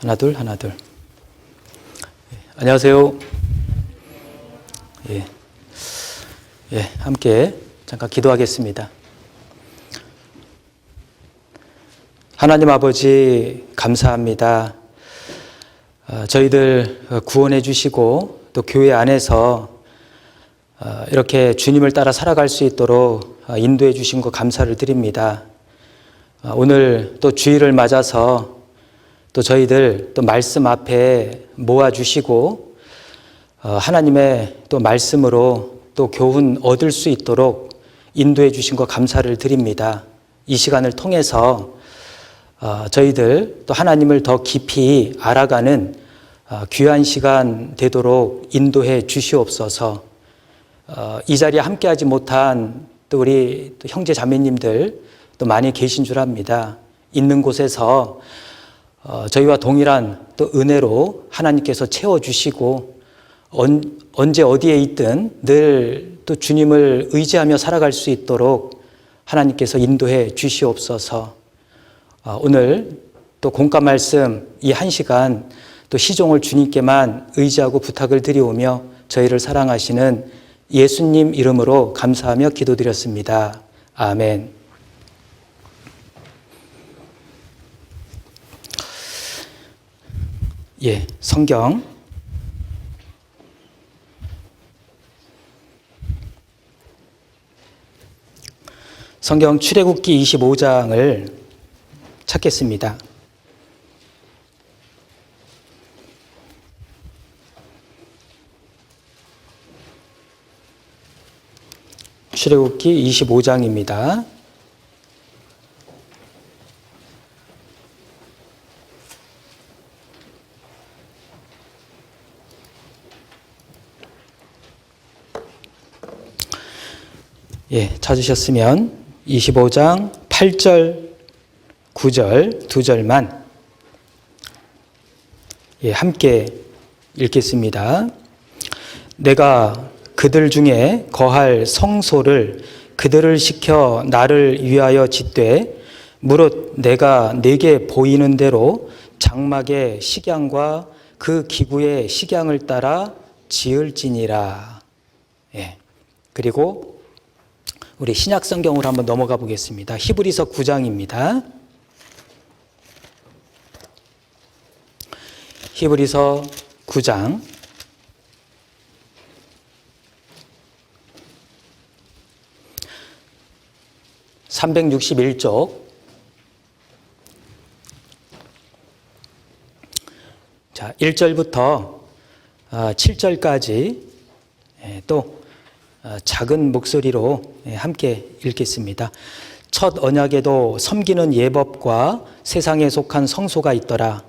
하나 둘 하나 둘. 안녕하세요. 함께 잠깐 기도하겠습니다. 하나님 아버지 감사합니다. 저희들 구원해 주시고 또 교회 안에서 이렇게 주님을 따라 살아갈 수 있도록 인도해 주신 것 감사를 드립니다. 오늘 또 주일을 맞아서 또 저희들 또 말씀 앞에 모아주시고 하나님의 또 말씀으로 또 교훈 얻을 수 있도록 인도해 주신 것 감사를 드립니다. 이 시간을 통해서 저희들 또 하나님을 더 깊이 알아가는 귀한 시간 되도록 인도해 주시옵소서. 이 자리에 함께하지 못한 또 우리 또 형제 자매님들 또 많이 계신 줄 압니다. 있는 곳에서 저희와 동일한 또 은혜로 하나님께서 채워주시고 언제 어디에 있든 늘 또 주님을 의지하며 살아갈 수 있도록 하나님께서 인도해 주시옵소서. 오늘 또 공과 말씀 이 한 시간 또 시종을 주님께만 의지하고 부탁을 드리오며 저희를 사랑하시는 예수님 이름으로 감사하며 기도드렸습니다. 아멘. 성경 출애굽기 25장을 찾겠습니다. 출애굽기 25장입니다. 찾으셨으면 25장 8절, 9절, 2절만 함께 읽겠습니다. 내가 그들 중에 거할 성소를 그들을 시켜 나를 위하여 짓되 무릇 내가 내게 보이는 대로 장막의 식양과 그 기구의 식양을 따라 지을지니라. 그리고 우리 신약 성경으로 한번 넘어가 보겠습니다. 히브리서 9장입니다. 히브리서 9장 361쪽 자, 1절부터 7절까지 또 작은 목소리로 함께 읽겠습니다. 첫 언약에도 섬기는 예법과 세상에 속한 성소가 있더라.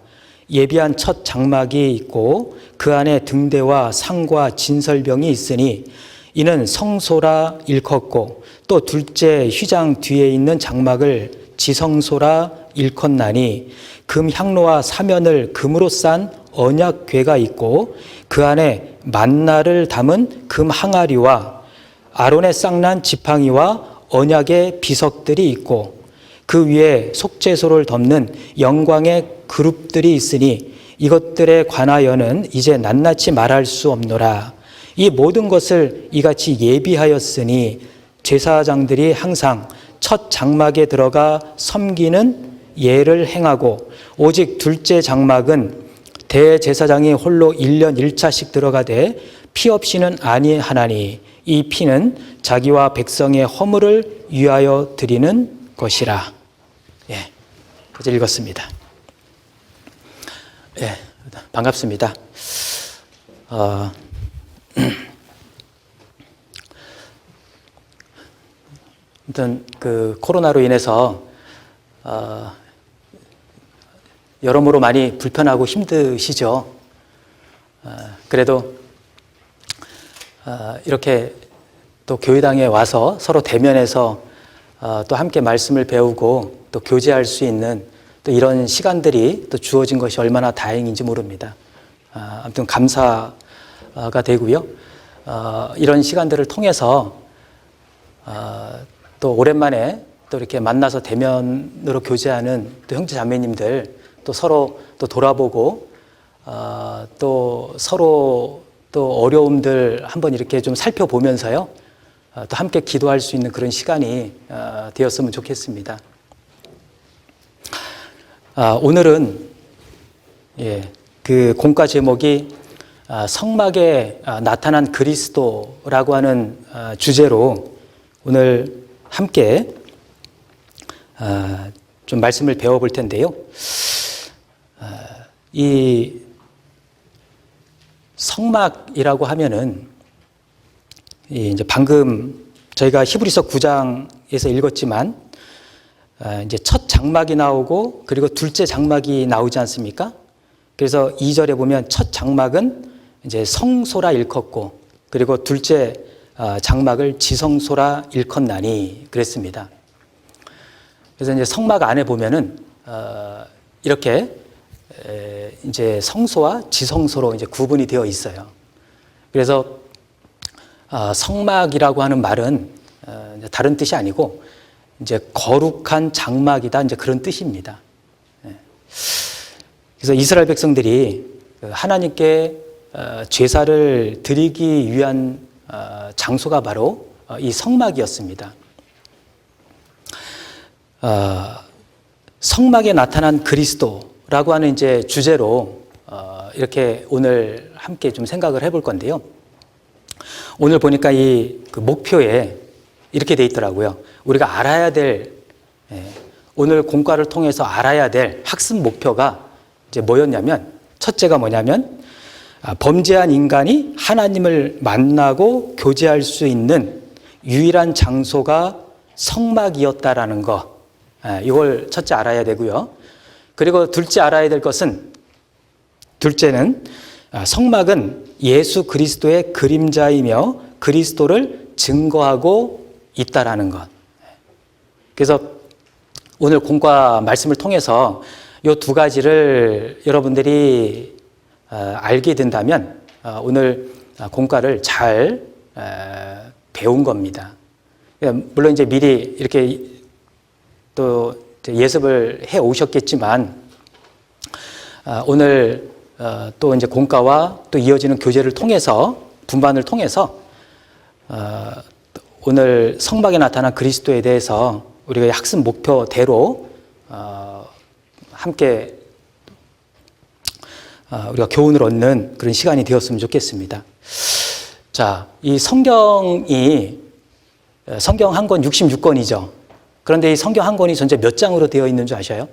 예비한 첫 장막이 있고 그 안에 등대와 상과 진설병이 있으니 이는 성소라 일컫고 또 둘째 휘장 뒤에 있는 장막을 지성소라 일컫나니 금 향로와 사면을 금으로 싼 언약궤가 있고 그 안에 만나를 담은 금 항아리와 아론의 쌍난 지팡이와 언약의 비석들이 있고 그 위에 속죄소를 덮는 영광의 그룹들이 있으니 이것들에 관하여는 이제 낱낱이 말할 수 없노라. 이 모든 것을 이같이 예비하였으니 제사장들이 항상 첫 장막에 들어가 섬기는 예를 행하고 오직 둘째 장막은 대제사장이 홀로 1년 1차씩 들어가되 피 없이는 아니하나니 이 피는 자기와 백성의 허물을 위하여 드리는 것이라. 그래서 읽었습니다. 반갑습니다. 아무튼 그 코로나로 인해서 여러모로 많이 불편하고 힘드시죠. 그래도 이렇게 또 교회당에 와서 서로 대면해서 또 함께 말씀을 배우고 또 교제할 수 있는 또 이런 시간들이 또 주어진 것이 얼마나 다행인지 모릅니다. 아무튼 감사가 되고요. 이런 시간들을 통해서 또 오랜만에 또 이렇게 만나서 대면으로 교제하는 또 형제 자매님들 또 서로 또 돌아보고 또 서로 또 어려움들 한번 이렇게 좀 살펴보면서요. 또 함께 기도할 수 있는 그런 시간이 되었으면 좋겠습니다. 오늘은 그 공과 제목이 성막에 나타난 그리스도라고 하는 주제로 오늘 함께 좀 말씀을 배워볼 텐데요. 이 성막이라고 하면은 이제 방금 저희가 히브리서 9장에서 읽었지만 이제 첫 장막이 나오고 그리고 둘째 장막이 나오지 않습니까? 그래서 2절에 보면 첫 장막은 이제 성소라 일컫고 그리고 둘째 장막을 지성소라 일컫나니 그랬습니다. 그래서 이제 성막 안에 보면은 이렇게 이제 성소와 지성소로 이제 구분이 되어 있어요. 그래서 성막이라고 하는 말은 다른 뜻이 아니고 이제 거룩한 장막이다 이제 그런 뜻입니다. 그래서 이스라엘 백성들이 하나님께 제사를 드리기 위한 장소가 바로 이 성막이었습니다. 성막에 나타난 그리스도라고 하는 이제 주제로 이렇게 오늘 함께 좀 생각을 해볼 건데요. 오늘 보니까 그 목표에 이렇게 돼 있더라고요. 우리가 알아야 될 오늘 공과를 통해서 알아야 될 학습 목표가 이제 뭐였냐면 첫째가 뭐냐면 범죄한 인간이 하나님을 만나고 교제할 수 있는 유일한 장소가 성막이었다라는 거. 이걸 첫째 알아야 되고요. 그리고 둘째 알아야 될 것은 둘째는 성막은 예수 그리스도의 그림자이며 그리스도를 증거하고 있다라는 것. 그래서 오늘 공과 말씀을 통해서 이 두 가지를 여러분들이 알게 된다면 오늘 공과를 잘 배운 겁니다. 물론 이제 미리 이렇게 또 예습을 해 오셨겠지만 오늘 또 이제 공과와 또 이어지는 교제를 통해서 분반을 통해서 오늘 성막에 나타난 그리스도에 대해서 우리가 학습 목표대로 함께 우리가 교훈을 얻는 그런 시간이 되었으면 좋겠습니다. 자, 이 성경 한 권 66권이죠. 그런데 이 성경 한 권이 전체 몇 장으로 되어 있는 줄 아셔요?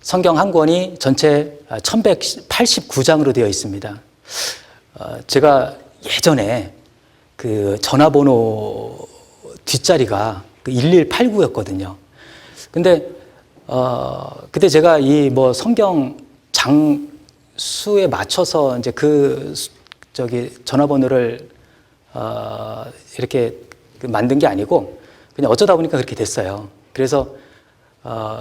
성경 한 권이 전체 1189장으로 되어 있습니다. 제가 예전에 그 전화번호 뒷자리가 1189였거든요. 근데 그때 제가 이 뭐 성경 장수에 맞춰서 이제 전화번호를 이렇게 만든 게 아니고 그냥 어쩌다 보니까 그렇게 됐어요. 그래서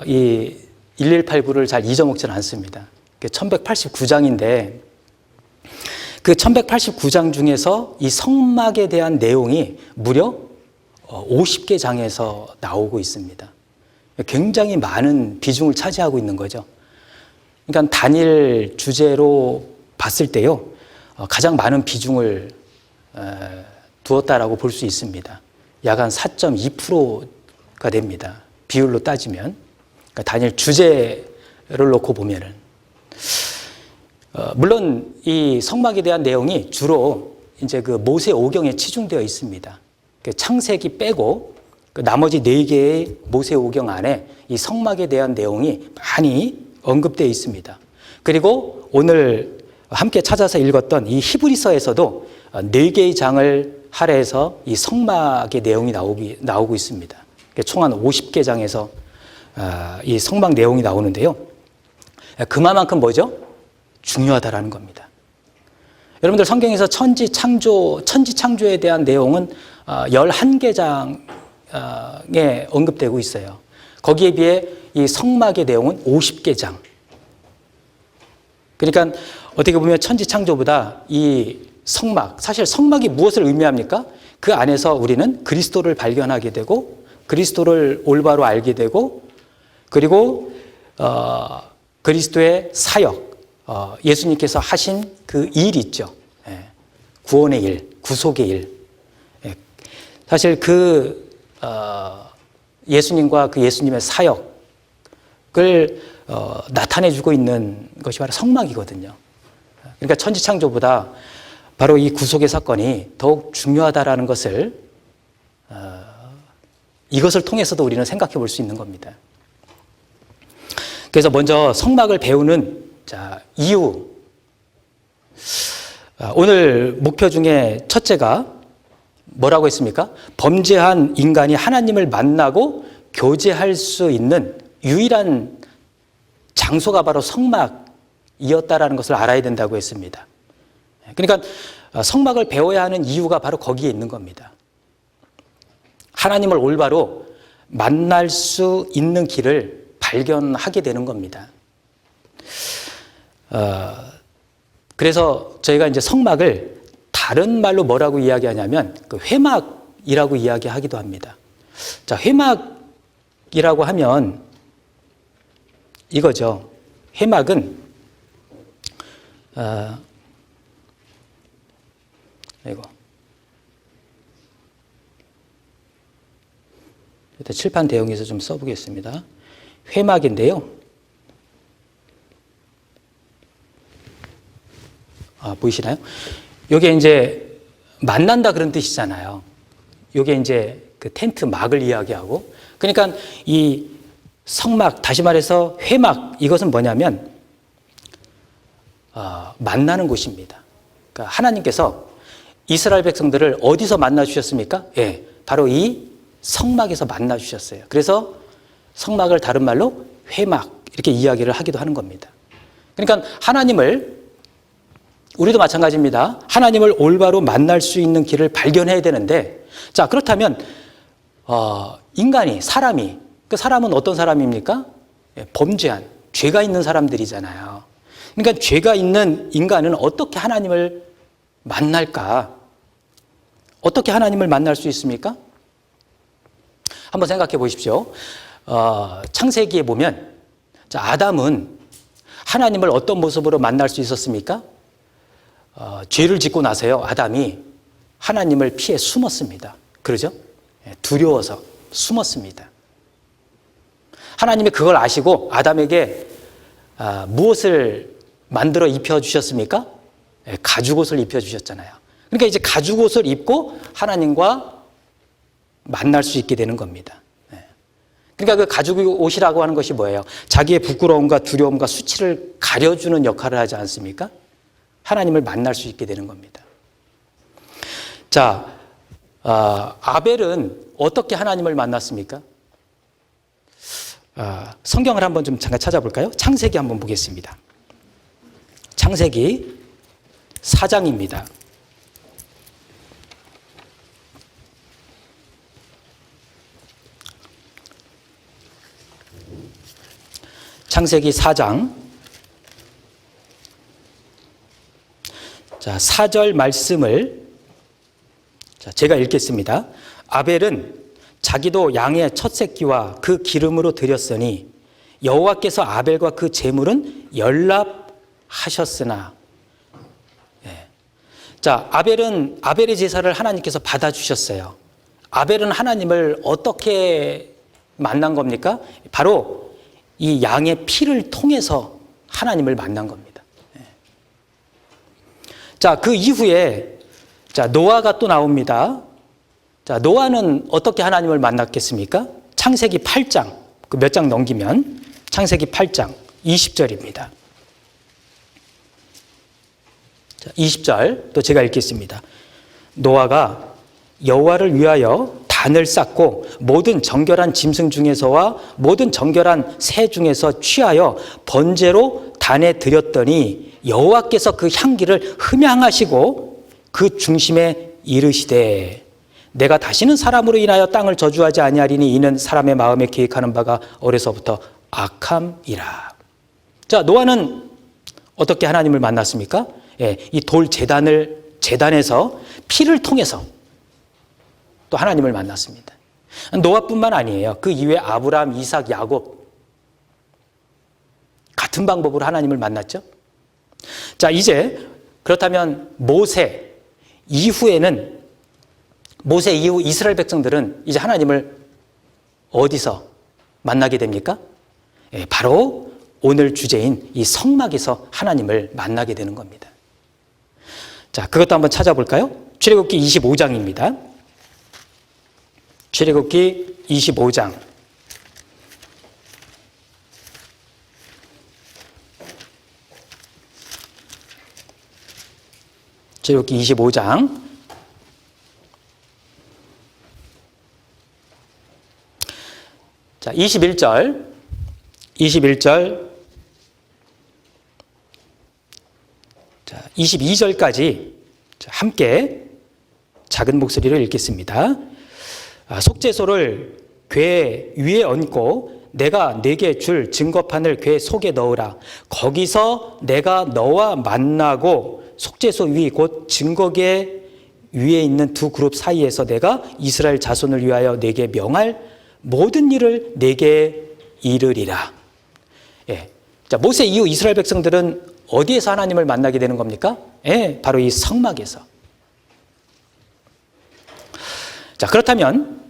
이 1189를 잘 잊어먹지는 않습니다. 1189장인데 그 1189장 중에서 이 성막에 대한 내용이 무려 50개 장에서 나오고 있습니다. 굉장히 많은 비중을 차지하고 있는 거죠. 그러니까 단일 주제로 봤을 때요, 가장 많은 비중을 두었다라고 볼 수 있습니다. 약 한 4.2%가 됩니다. 비율로 따지면. 그러니까 단일 주제를 놓고 보면은. 물론 이 성막에 대한 내용이 주로 이제 그 모세 오경에 치중되어 있습니다. 창세기 빼고 그 나머지 4개의 모세 오경 안에 이 성막에 대한 내용이 많이 언급되어 있습니다. 그리고 오늘 함께 찾아서 읽었던 이 히브리서에서도 4개의 장을 할애해서 이 성막의 내용이 나오고 있습니다. 총 한 50개 장에서 이 성막 내용이 나오는데요. 그만큼 뭐죠? 중요하다라는 겁니다. 여러분들 성경에서 천지 창조에 대한 내용은 11개 장에 언급되고 있어요. 거기에 비해 이 성막의 내용은 50개 장. 그러니까 어떻게 보면 천지 창조보다 이 성막, 사실 성막이 무엇을 의미합니까? 그 안에서 우리는 그리스도를 발견하게 되고 그리스도를 올바로 알게 되고 그리고 그리스도의 사역, 예수님께서 하신 그 일 있죠. 구원의 일, 구속의 일. 사실 그 예수님과 그 예수님의 사역을 나타내주고 있는 것이 바로 성막이거든요. 그러니까 천지창조보다 바로 이 구속의 사건이 더욱 중요하다라는 것을 이것을 통해서도 우리는 생각해 볼 수 있는 겁니다. 그래서 먼저 성막을 배우는 이유. 오늘 목표 중에 첫째가 뭐라고 했습니까? 범죄한 인간이 하나님을 만나고 교제할 수 있는 유일한 장소가 바로 성막이었다라는 것을 알아야 된다고 했습니다. 그러니까 성막을 배워야 하는 이유가 바로 거기에 있는 겁니다. 하나님을 올바로 만날 수 있는 길을 발견하게 되는 겁니다. 그래서 저희가 이제 성막을 다른 말로 뭐라고 이야기하냐면 그 회막이라고 이야기하기도 합니다. 자, 회막이라고 하면 이거죠. 회막은 이거 일단 칠판 대용에서 좀 써보겠습니다. 회막인데요. 보이시나요? 이게 이제 만난다 그런 뜻이잖아요. 이게 이제 그 텐트 막을 이야기하고, 그러니까 이 성막, 다시 말해서 회막, 이것은 뭐냐면 만나는 곳입니다. 그러니까 하나님께서 이스라엘 백성들을 어디서 만나 주셨습니까? 예, 바로 이 성막에서 만나 주셨어요. 그래서 성막을 다른 말로 회막 이렇게 이야기를 하기도 하는 겁니다. 그러니까 하나님을, 우리도 마찬가지입니다. 하나님을 올바로 만날 수 있는 길을 발견해야 되는데, 자, 그렇다면 인간이, 사람이, 그 사람은 어떤 사람입니까? 범죄한, 죄가 있는 사람들이잖아요. 그러니까 죄가 있는 인간은 어떻게 하나님을 만날까? 어떻게 하나님을 만날 수 있습니까? 한번 생각해 보십시오. 창세기에 보면, 자, 아담은 하나님을 어떤 모습으로 만날 수 있었습니까? 죄를 짓고 나서요, 아담이 하나님을 피해 숨었습니다. 그러죠? 두려워서 숨었습니다. 하나님이 그걸 아시고 아담에게 무엇을 만들어 입혀주셨습니까? 가죽옷을 입혀주셨잖아요. 그러니까 이제 가죽옷을 입고 하나님과 만날 수 있게 되는 겁니다. 그러니까 그 가죽옷이라고 하는 것이 뭐예요? 자기의 부끄러움과 두려움과 수치를 가려주는 역할을 하지 않습니까? 하나님을 만날 수 있게 되는 겁니다. 자, 아벨은 어떻게 하나님을 만났습니까? 성경을 한번 좀 잠깐 찾아볼까요? 창세기 한번 보겠습니다. 창세기 4장입니다. 창세기 4장. 자, 4절 말씀을 제가 읽겠습니다. 아벨은 자기도 양의 첫 새끼와 그 기름으로 드렸으니 여호와께서 아벨과 그 제물은 연락하셨으나. 자, 아벨의 제사를 하나님께서 받아주셨어요. 아벨은 하나님을 어떻게 만난 겁니까? 바로 이 양의 피를 통해서 하나님을 만난 겁니다. 자, 그 이후에 노아가 또 나옵니다. 자, 노아는 어떻게 하나님을 만났겠습니까? 창세기 8장, 그 몇 장 넘기면 창세기 8장 20절입니다. 자, 20절 또 제가 읽겠습니다. 노아가 여호와를 위하여 단을 쌓고 모든 정결한 짐승 중에서와 모든 정결한 새 중에서 취하여 번제로 단에 드렸더니 여호와께서 그 향기를 흠향하시고 그 중심에 이르시되 내가 다시는 사람으로 인하여 땅을 저주하지 아니하리니 이는 사람의 마음에 계획하는 바가 어려서부터 악함이라. 자, 노아는 어떻게 하나님을 만났습니까? 이 돌 제단에서 피를 통해서 또 하나님을 만났습니다. 노아뿐만 아니에요. 그 이외에 아브라함, 이삭, 야곱 같은 방법으로 하나님을 만났죠. 자, 이제 그렇다면 모세 이후 이스라엘 백성들은 이제 하나님을 어디서 만나게 됩니까? 바로 오늘 주제인 이 성막에서 하나님을 만나게 되는 겁니다. 자, 그것도 한번 찾아볼까요? 출애굽기 25장입니다. 출애굽기 25장. 출애굽기 25장. 자, 21절. 자, 22절까지 함께 작은 목소리로 읽겠습니다. 속죄소를 궤 위에 얹고 내가 네게 줄 증거판을 궤 속에 넣으라. 거기서 내가 너와 만나고 속죄소 위 곧 증거궤 위에 있는 두 그룹 사이에서 내가 이스라엘 자손을 위하여 네게 명할 모든 일을 네게 이르리라. 자, 모세 이후 이스라엘 백성들은 어디에서 하나님을 만나게 되는 겁니까? 바로 이 성막에서. 자, 그렇다면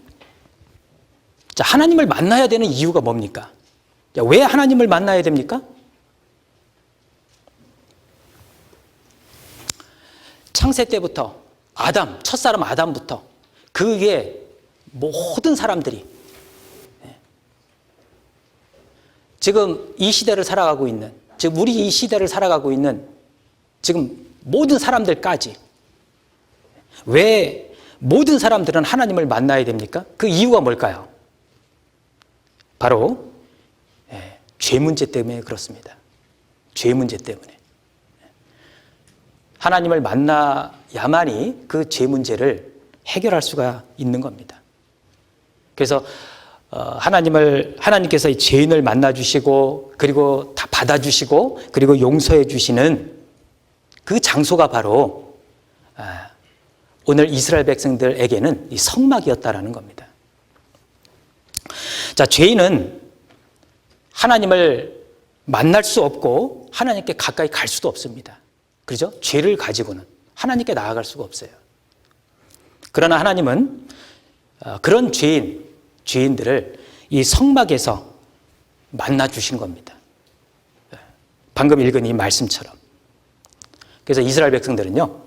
자, 하나님을 만나야 되는 이유가 뭡니까? 자, 왜 하나님을 만나야 됩니까? 창세 때부터 첫사람 아담부터 그 위에 모든 사람들이 지금 이 시대를 살아가고 있는, 지금 우리 이 시대를 살아가고 있는 지금 모든 사람들까지 왜 모든 사람들은 하나님을 만나야 됩니까? 그 이유가 뭘까요? 바로 죄 문제 때문에 그렇습니다. 죄 문제 때문에. 하나님을 만나야만이 그 죄 문제를 해결할 수가 있는 겁니다. 그래서 하나님께서 이 죄인을 만나주시고 그리고 다 받아주시고 그리고 용서해 주시는 그 장소가 바로 오늘 이스라엘 백성들에게는 이 성막이었다라는 겁니다. 자, 죄인은 하나님을 만날 수 없고 하나님께 가까이 갈 수도 없습니다. 그렇죠? 죄를 가지고는 하나님께 나아갈 수가 없어요. 그러나 하나님은 그런 죄인들을 이 성막에서 만나 주신 겁니다. 방금 읽은 이 말씀처럼. 그래서 이스라엘 백성들은요,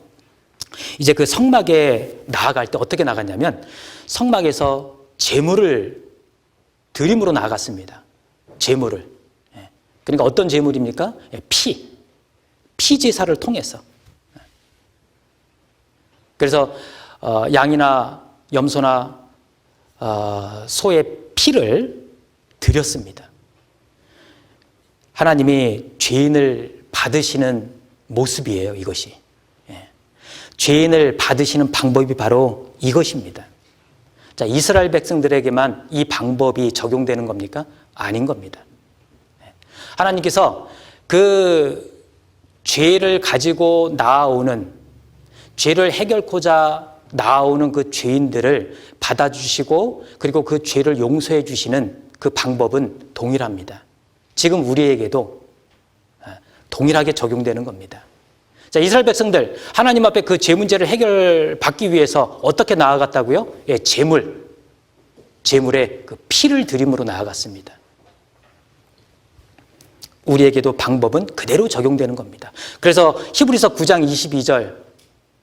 이제 그 성막에 나아갈 때 어떻게 나갔냐면 성막에서 제물을 드림으로 나아갔습니다. 제물을. 그러니까 어떤 제물입니까? 피 제사를 통해서. 그래서 양이나 염소나 소의 피를 드렸습니다. 하나님이 죄인을 받으시는 모습이에요, 이것이. 죄인을 받으시는 방법이 바로 이것입니다. 자, 이스라엘 백성들에게만 이 방법이 적용되는 겁니까? 아닌 겁니다. 하나님께서 그 죄를 가지고 나아오는, 죄를 해결코자 나아오는 그 죄인들을 받아주시고 그리고 그 죄를 용서해 주시는 그 방법은 동일합니다. 지금 우리에게도 동일하게 적용되는 겁니다. 자, 이스라엘 백성들 하나님 앞에 그 죄 문제를 해결받기 위해서 어떻게 나아갔다고요? 제물의 그 피를 드림으로 나아갔습니다. 우리에게도 방법은 그대로 적용되는 겁니다. 그래서 히브리서 9장 22절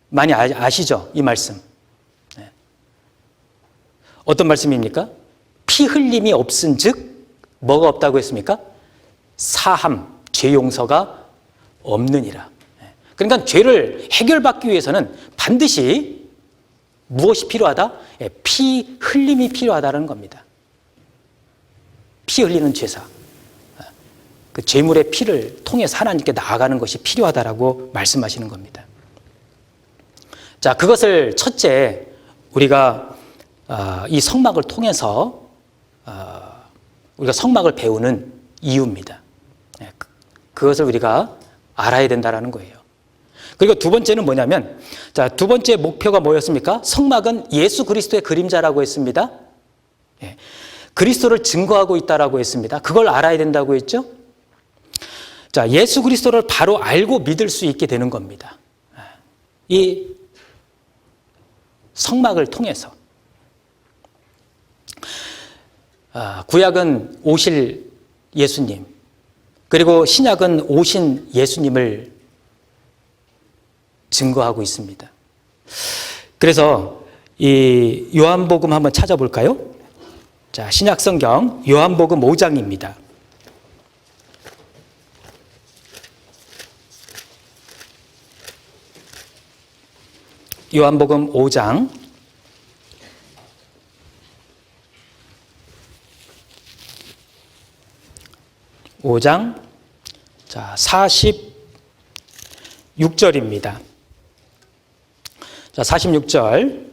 많이 아시죠? 이 말씀. 어떤 말씀입니까? 피 흘림이 없은 즉 뭐가 없다고 했습니까? 사함, 죄 용서가 없느니라. 그러니까 죄를 해결받기 위해서는 반드시 무엇이 필요하다? 피 흘림이 필요하다는 겁니다. 피 흘리는 제사. 그 제물의 피를 통해서 하나님께 나아가는 것이 필요하다라고 말씀하시는 겁니다. 자, 그것을 첫째 우리가 이 성막을 통해서 우리가 성막을 배우는 이유입니다. 그것을 우리가 알아야 된다는 거예요. 그리고 두 번째는 뭐냐면, 자, 두 번째 목표가 뭐였습니까? 성막은 예수 그리스도의 그림자라고 했습니다. 예. 그리스도를 증거하고 있다라고 했습니다. 그걸 알아야 된다고 했죠. 자, 예수 그리스도를 바로 알고 믿을 수 있게 되는 겁니다. 이 성막을 통해서. 구약은 오실 예수님, 그리고 신약은 오신 예수님을 증거하고 있습니다. 그래서 이 요한복음 한번 찾아볼까요? 자, 신약 성경 요한복음 5장입니다. 요한복음 5장 5장 자, 46절입니다. 자, 46절.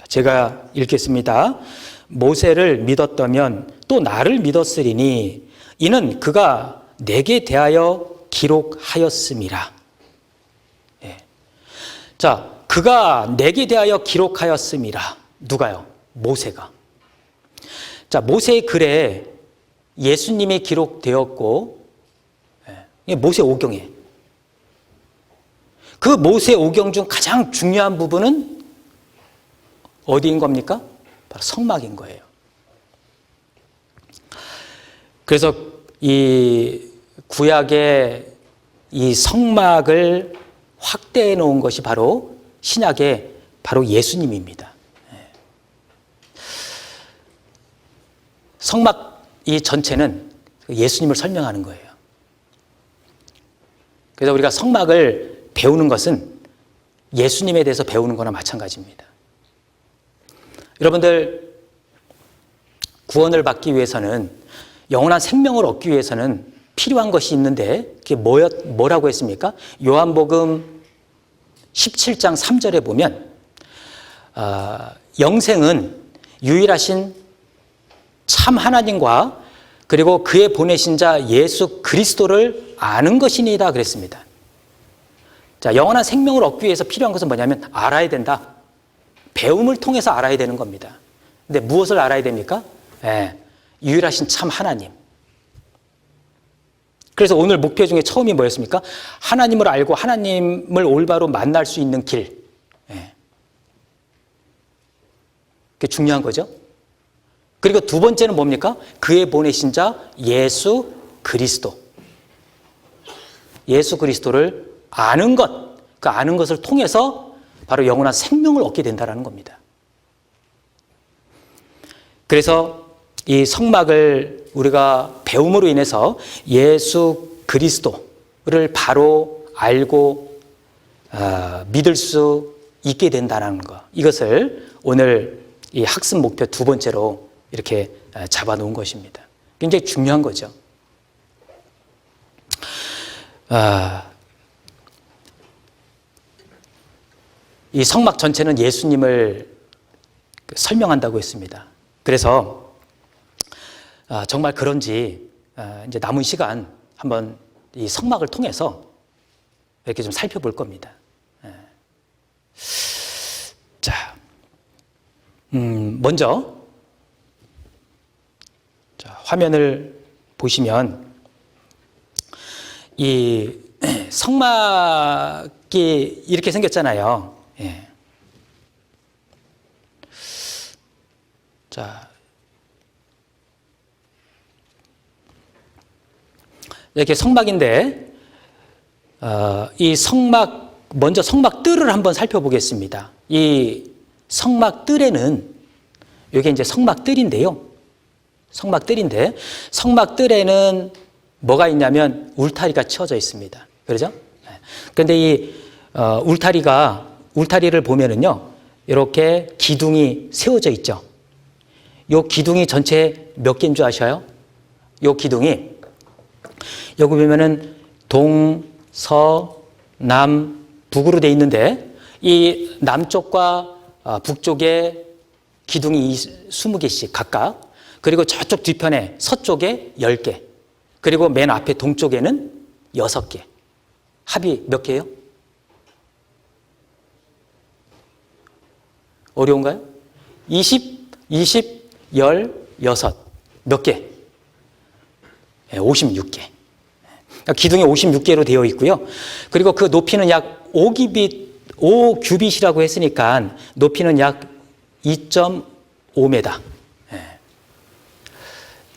제가 읽겠습니다. 모세를 믿었다면 또 나를 믿었으리니 이는 그가 내게 대하여 기록하였음이라. 예. 자, 그가 내게 대하여 기록하였음이라. 누가요? 모세가. 자, 모세의 글에 예수님이 기록되었고, 모세 오경에. 그 모세 오경 중 가장 중요한 부분은 어디인 겁니까? 바로 성막인 거예요. 그래서 이 구약의 이 성막을 확대해 놓은 것이 바로 신약의 바로 예수님입니다. 성막 이 전체는 예수님을 설명하는 거예요. 그래서 우리가 성막을 배우는 것은 예수님에 대해서 배우는 거나 마찬가지입니다. 여러분들, 구원을 받기 위해서는, 영원한 생명을 얻기 위해서는 필요한 것이 있는데 그게 뭐라고 했습니까? 요한복음 17장 3절에 보면 영생은 유일하신 참 하나님과 그리고 그의 보내신 자 예수 그리스도를 아는 것이니이다 그랬습니다. 자, 영원한 생명을 얻기 위해서 필요한 것은 뭐냐면 알아야 된다. 배움을 통해서 알아야 되는 겁니다. 근데 무엇을 알아야 됩니까? 유일하신 참 하나님. 그래서 오늘 목표 중에 처음이 뭐였습니까? 하나님을 알고 하나님을 올바로 만날 수 있는 길. 그게 중요한 거죠. 그리고 두 번째는 뭡니까? 그의 보내신 자 예수 그리스도. 예수 그리스도를 아는 것, 그 아는 것을 통해서 바로 영원한 생명을 얻게 된다는 겁니다. 그래서 이 성막을 우리가 배움으로 인해서 예수 그리스도를 바로 알고 믿을 수 있게 된다는 것. 이것을 오늘 이 학습 목표 두 번째로 이렇게 잡아놓은 것입니다. 굉장히 중요한 거죠. 이 성막 전체는 예수님을 설명한다고 했습니다. 그래서 정말 그런지 이제 남은 시간 한번 이 성막을 통해서 이렇게 좀 살펴볼 겁니다. 자, 먼저 화면을 보시면 이 성막이 이렇게 생겼잖아요. 자, 이렇게 성막인데 이 성막, 먼저 성막 뜰을 한번 살펴보겠습니다. 이 성막 뜰에는, 이게 이제 성막 뜰인데요. 성막 뜰인데, 성막 뜰에는 뭐가 있냐면 울타리가 치워져 있습니다. 그러죠? 그런데 이 울타리를 보면은요, 이렇게 기둥이 세워져 있죠. 이 기둥이 전체 몇 개인 줄 아셔요? 이 기둥이 여기 보면은 동, 서, 남, 북으로 돼 있는데 이 남쪽과 북쪽에 기둥이 20개씩 각각, 그리고 저쪽 뒤편에 서쪽에 10개, 그리고 맨 앞에 동쪽에는 6개. 합이 몇 개예요? 어려운가요? 20, 16, 몇 개? 56개. 기둥이 56개로 되어 있고요. 그리고 그 높이는 약 5규빗이라고 했으니까 높이는 약 2.5m.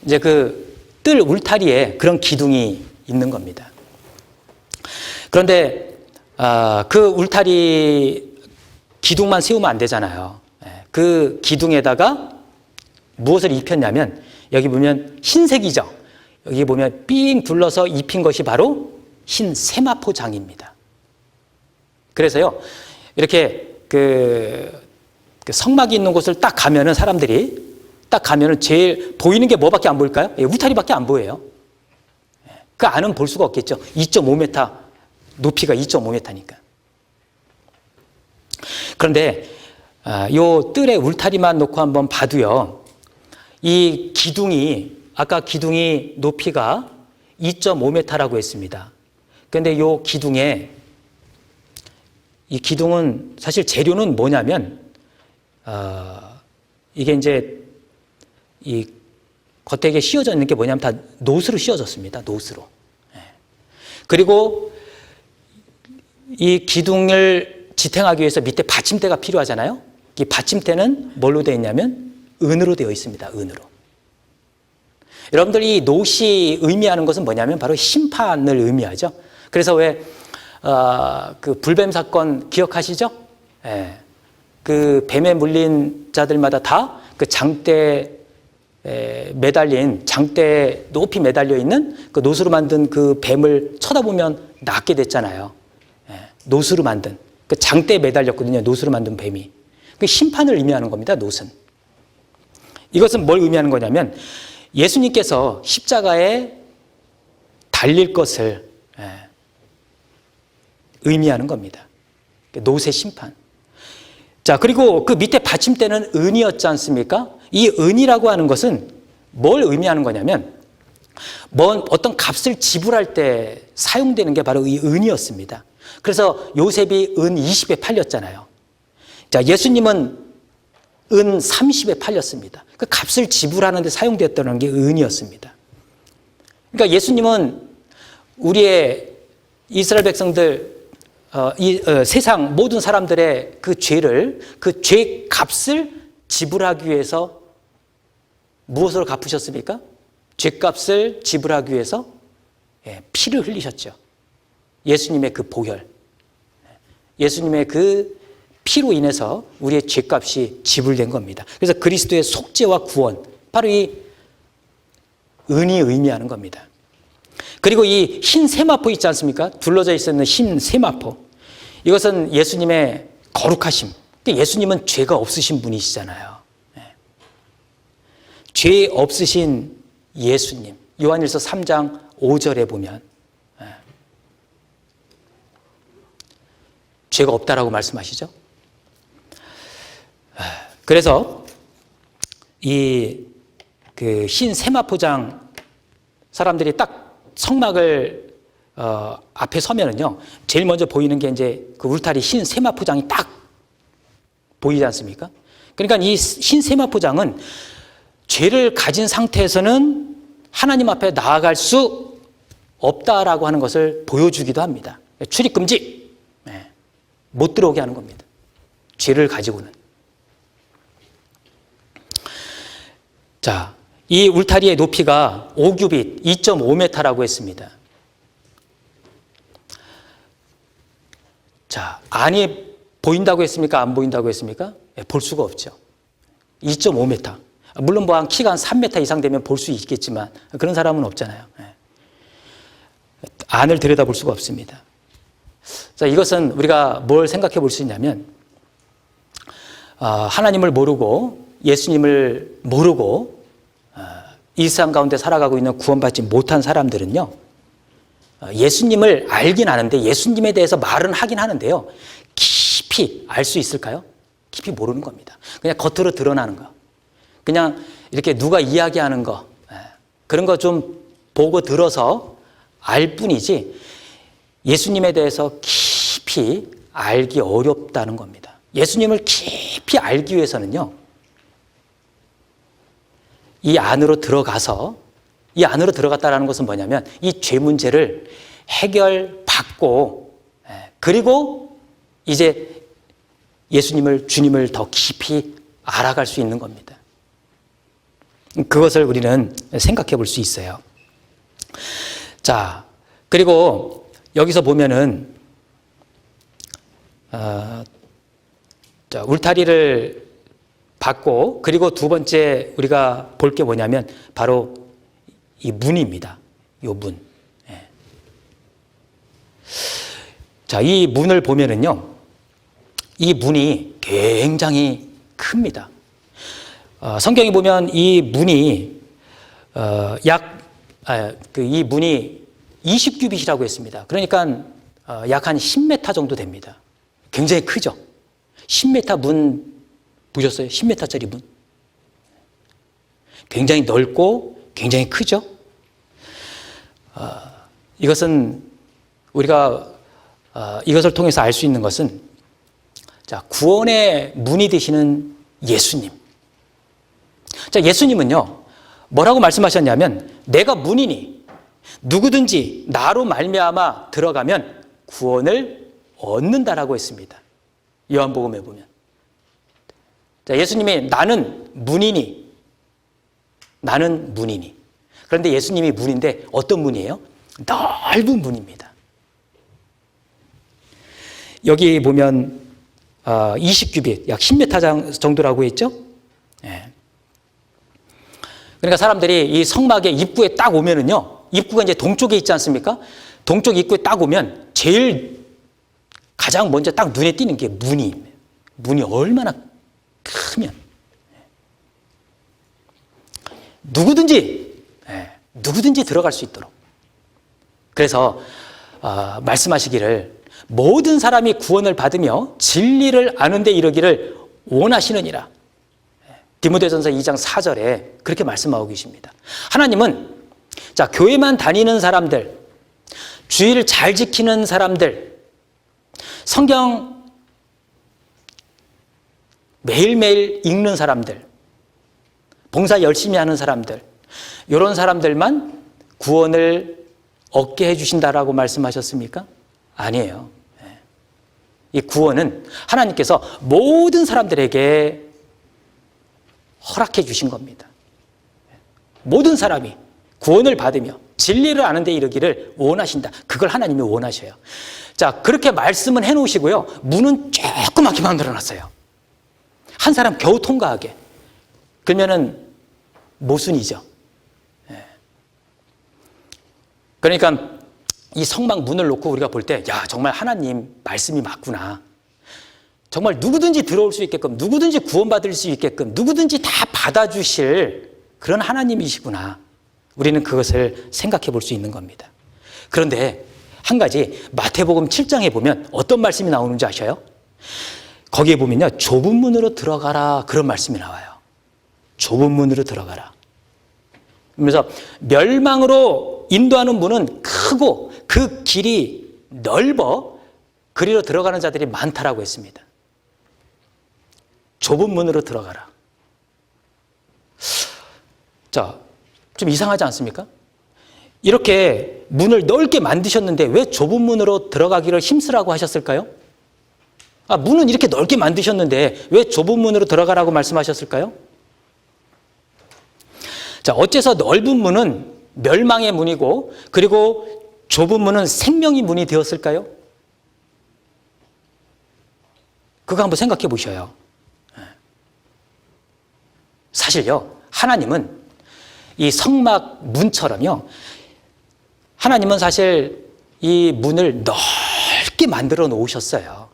이제 그 뜰 울타리에 그런 기둥이 있는 겁니다. 그런데 그 울타리 기둥만 세우면 안 되잖아요. 그 기둥에다가 무엇을 입혔냐면 여기 보면 흰색이죠. 여기 보면 삥 둘러서 입힌 것이 바로 흰 세마포장입니다. 그래서요 이렇게 그 성막이 있는 곳을 딱 가면은 사람들이 딱 가면은 제일 보이는 게 뭐밖에 안 보일까요? 울타리밖에 안 보여요. 그 안은 볼 수가 없겠죠. 2.5m 높이가 2.5m니까. 그런데 요 뜰의 울타리만 놓고 한번 봐도요. 이 기둥이 아까 기둥이 높이가 2.5m라고 했습니다. 그런데 요 기둥에 이 기둥은 사실 재료는 뭐냐면 이게 이제 이 겉에 씌워져 있는 게 뭐냐면 다 노스로 씌워졌습니다. 노스로. 그리고 이 기둥을 지탱하기 위해서 밑에 받침대가 필요하잖아요. 이 받침대는 뭘로 되어 있냐면 은으로 되어 있습니다. 은으로. 여러분들이 노시 의미하는 것은 뭐냐면 바로 심판을 의미하죠. 그래서 왜 그 불뱀 사건 기억하시죠? 그 뱀에 물린 자들마다 다 그 장대에 매달린 장대에 높이 매달려 있는 그 노수로 만든 그 뱀을 쳐다보면 낫게 됐잖아요. 노수로 만든 그 장대에 매달렸거든요. 노수로 만든 뱀이. 그 심판을 의미하는 겁니다. 노는. 이것은 뭘 의미하는 거냐면 예수님께서 십자가에 달릴 것을 의미하는 겁니다. 노새 심판. 자, 그리고 그 밑에 받침대는 은이었지 않습니까? 이 은이라고 하는 것은 뭘 의미하는 거냐면 어떤 값을 지불할 때 사용되는 게 바로 이 은이었습니다. 그래서 요셉이 은 20에 팔렸잖아요. 자, 예수님은 은 30에 팔렸습니다. 그 값을 지불하는 데 사용되었다는 게 은이었습니다. 그러니까 예수님은 우리의 이스라엘 백성들 세상 모든 사람들의 그 죄를 그 죄 값을 지불하기 위해서 무엇으로 갚으셨습니까? 죄값을 지불하기 위해서 피를 흘리셨죠. 예수님의 그 보혈, 예수님의 그 피로 인해서 우리의 죄값이 지불된 겁니다. 그래서 그리스도의 속죄와 구원, 바로 이 은이 의미하는 겁니다. 그리고 이 흰 세마포 있지 않습니까? 둘러져 있는 흰 세마포. 이것은 예수님의 거룩하심. 예수님은 죄가 없으신 분이시잖아요. 죄 없으신 예수님. 요한일서 3장 5절에 보면 죄가 없다라고 말씀하시죠. 그래서 이 그 흰 세마포장 사람들이 딱 성막을 앞에 서면은요, 제일 먼저 보이는 게 이제 그 울타리 흰 세마포장이 딱 보이지 않습니까? 그러니까 이 흰 세마포장은 죄를 가진 상태에서는 하나님 앞에 나아갈 수 없다라고 하는 것을 보여주기도 합니다. 출입금지, 못 들어오게 하는 겁니다. 죄를 가지고는. 자, 이 울타리의 높이가 5규빗, 2.5m라고 했습니다. 자, 안이 보인다고 했습니까? 안 보인다고 했습니까? 볼 수가 없죠. 2.5m. 물론 뭐 키가 한 3m 이상 되면 볼 수 있겠지만 그런 사람은 없잖아요. 안을 들여다볼 수가 없습니다. 자, 이것은 우리가 뭘 생각해 볼 수 있냐면 하나님을 모르고 예수님을 모르고 이 세상 가운데 살아가고 있는 구원받지 못한 사람들은요, 예수님을 알긴 아는데 예수님에 대해서 말은 하긴 하는데요, 깊이 알 수 있을까요? 깊이 모르는 겁니다. 그냥 겉으로 드러나는 거, 그냥 이렇게 누가 이야기하는 거, 그런 거 좀 보고 들어서 알 뿐이지 예수님에 대해서 깊이 알기 어렵다는 겁니다. 예수님을 깊이 알기 위해서는요, 이 안으로 들어갔다라는 것은 뭐냐면 이 죄 문제를 해결받고 그리고 이제 주님을 더 깊이 알아갈 수 있는 겁니다. 그것을 우리는 생각해 볼 수 있어요. 자, 그리고 여기서 보면은 울타리를 받고 그리고 두 번째 우리가 볼 게 뭐냐면 바로 이 문입니다. 이 문. 자, 이 문을 보면은요, 이 문이 굉장히 큽니다. 성경에 보면 이 문이 이 문이 20규빗이라고 했습니다. 그러니까 약 한 10m 정도 됩니다. 굉장히 크죠. 10m 문 보셨어요? 10m짜리 문. 굉장히 넓고 굉장히 크죠. 이것은 우리가 이것을 통해서 알 수 있는 것은 자, 구원의 문이 되시는 예수님. 자, 예수님은요, 뭐라고 말씀하셨냐면 내가 문이니 누구든지 나로 말미암아 들어가면 구원을 얻는다라고 했습니다. 요한복음에 보면. 자, 예수님이 나는 문이니. 그런데 예수님이 문인데 어떤 문이에요? 넓은 문입니다. 여기 보면 20규빗, 약 10m 정도라고 했죠? 그러니까 사람들이 이 성막의 입구에 딱 오면은요, 입구가 이제 동쪽에 있지 않습니까? 동쪽 입구에 딱 오면 제일 가장 먼저 딱 눈에 띄는 게 문이 얼마나 크면 누구든지 들어갈 수 있도록. 그래서 말씀하시기를 모든 사람이 구원을 받으며 진리를 아는 데 이르기를 원하시느니라. 디모데전서 2장 4절에 그렇게 말씀하고 계십니다. 하나님은 자, 교회만 다니는 사람들, 주의를 잘 지키는 사람들, 성경 매일매일 읽는 사람들, 봉사 열심히 하는 사람들, 이런 사람들만 구원을 얻게 해주신다라고 말씀하셨습니까? 아니에요. 이 구원은 하나님께서 모든 사람들에게 허락해 주신 겁니다. 모든 사람이 구원을 받으며 진리를 아는 데 이르기를 원하신다. 그걸 하나님이 원하셔요. 자, 그렇게 말씀은 해놓으시고요. 문은 조그맣게 만들어놨어요. 한 사람 겨우 통과하게. 그러면은 모순이죠. 그러니까 이 성막 문을 놓고 우리가 볼 때, 야, 정말 하나님 말씀이 맞구나. 정말 누구든지 들어올 수 있게끔, 누구든지 구원받을 수 있게끔, 누구든지 다 받아주실 그런 하나님이시구나. 우리는 그것을 생각해 볼 수 있는 겁니다. 그런데 한 가지 마태복음 7장에 보면 어떤 말씀이 나오는지 아셔요? 거기에 보면요, 좁은 문으로 들어가라, 그런 말씀이 나와요. 좁은 문으로 들어가라. 그래서 멸망으로 인도하는 문은 크고 그 길이 넓어 그리로 들어가는 자들이 많다라고 했습니다. 좁은 문으로 들어가라. 자, 좀 이상하지 않습니까? 이렇게 문을 넓게 만드셨는데 왜 좁은 문으로 들어가기를 힘쓰라고 하셨을까요? 문은 이렇게 넓게 만드셨는데 왜 좁은 문으로 들어가라고 말씀하셨을까요? 자, 어째서 넓은 문은 멸망의 문이고 그리고 좁은 문은 생명의 문이 되었을까요? 그거 한번 생각해 보셔요. 사실요, 하나님은 이 성막 문처럼요, 하나님은 사실 이 문을 넓게 만들어 놓으셨어요.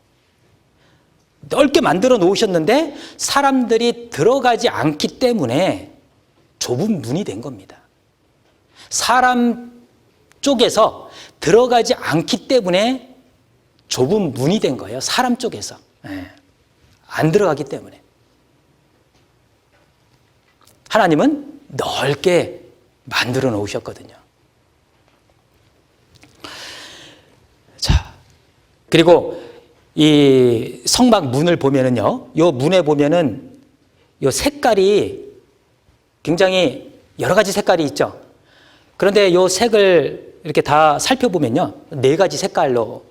넓게 만들어 놓으셨는데 사람들이 들어가지 않기 때문에 좁은 문이 된 겁니다. 사람 쪽에서 들어가지 않기 때문에 좁은 문이 된 거예요. 사람 쪽에서. 안 들어가기 때문에. 하나님은 넓게 만들어 놓으셨거든요. 자, 그리고 이 성막 문을 보면은요, 요 문에 보면은 요 색깔이 굉장히 여러 가지 색깔이 있죠. 그런데 이 색을 이렇게 다 살펴보면요, 4가지 색깔로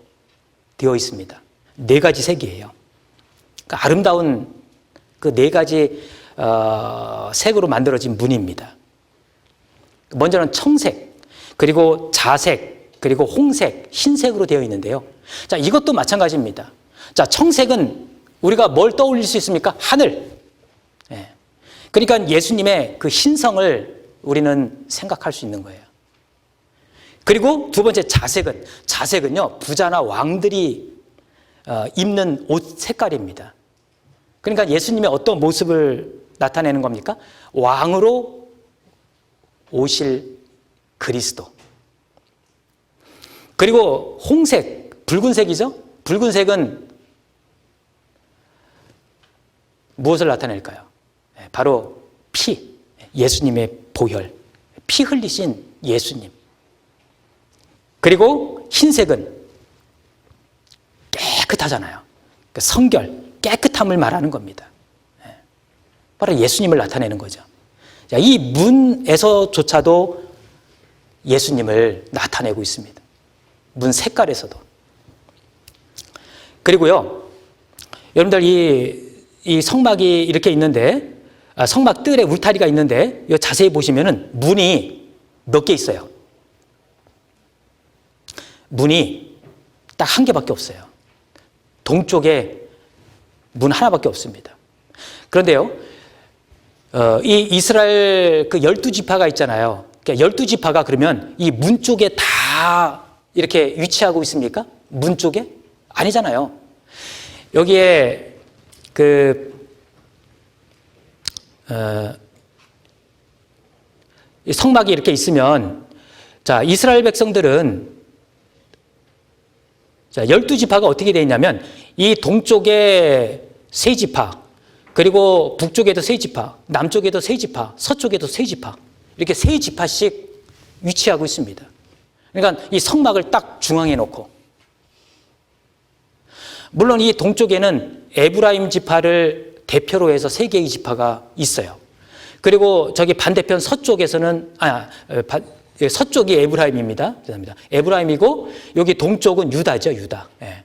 되어 있습니다. 4가지 색이에요. 그러니까 아름다운 그 4가지 색으로 만들어진 문입니다. 먼저는 청색, 그리고 자색, 그리고 홍색, 흰색으로 되어 있는데요. 자, 이것도 마찬가지입니다. 자, 청색은 우리가 뭘 떠올릴 수 있습니까? 하늘. 예. 그러니까 예수님의 그 신성을 우리는 생각할 수 있는 거예요. 그리고 두 번째 자색은요, 부자나 왕들이 입는 옷 색깔입니다. 그러니까 예수님의 어떤 모습을 나타내는 겁니까? 왕으로 오실 그리스도. 그리고 홍색, 붉은색이죠? 붉은색은 무엇을 나타낼까요? 바로 피, 예수님의 보혈, 피 흘리신 예수님. 그리고 흰색은 깨끗하잖아요. 성결, 깨끗함을 말하는 겁니다. 바로 예수님을 나타내는 거죠. 이 문에서조차도 예수님을 나타내고 있습니다. 문 색깔에서도. 그리고요, 여러분들 이 성막이 이렇게 있는데, 성막 뜰에 울타리가 있는데, 자세히 보시면은 문이 몇 개 있어요. 문이 딱 1개밖에 없어요. 동쪽에 문 하나밖에 없습니다. 그런데요, 이 이스라엘 그 12지파가 있잖아요. 그러니까 12지파가 그러면 이 문 쪽에 다 이렇게 위치하고 있습니까? 문 쪽에? 아니잖아요. 여기에 이 성막이 이렇게 있으면, 자, 이스라엘 백성들은, 자, 12지파가 어떻게 되어 있냐면, 이 동쪽에 3지파, 그리고 북쪽에도 3지파, 남쪽에도 3지파, 서쪽에도 3지파, 이렇게 3지파씩 위치하고 있습니다. 그러니까 이 성막을 딱 중앙에 놓고, 물론 이 동쪽에는 에브라임 지파를 대표로 해서 3개의 지파가 있어요. 그리고 저기 반대편 서쪽에서는, 서쪽이 에브라임입니다. 죄송합니다. 에브라임이고, 여기 동쪽은 유다죠, 유다. 예.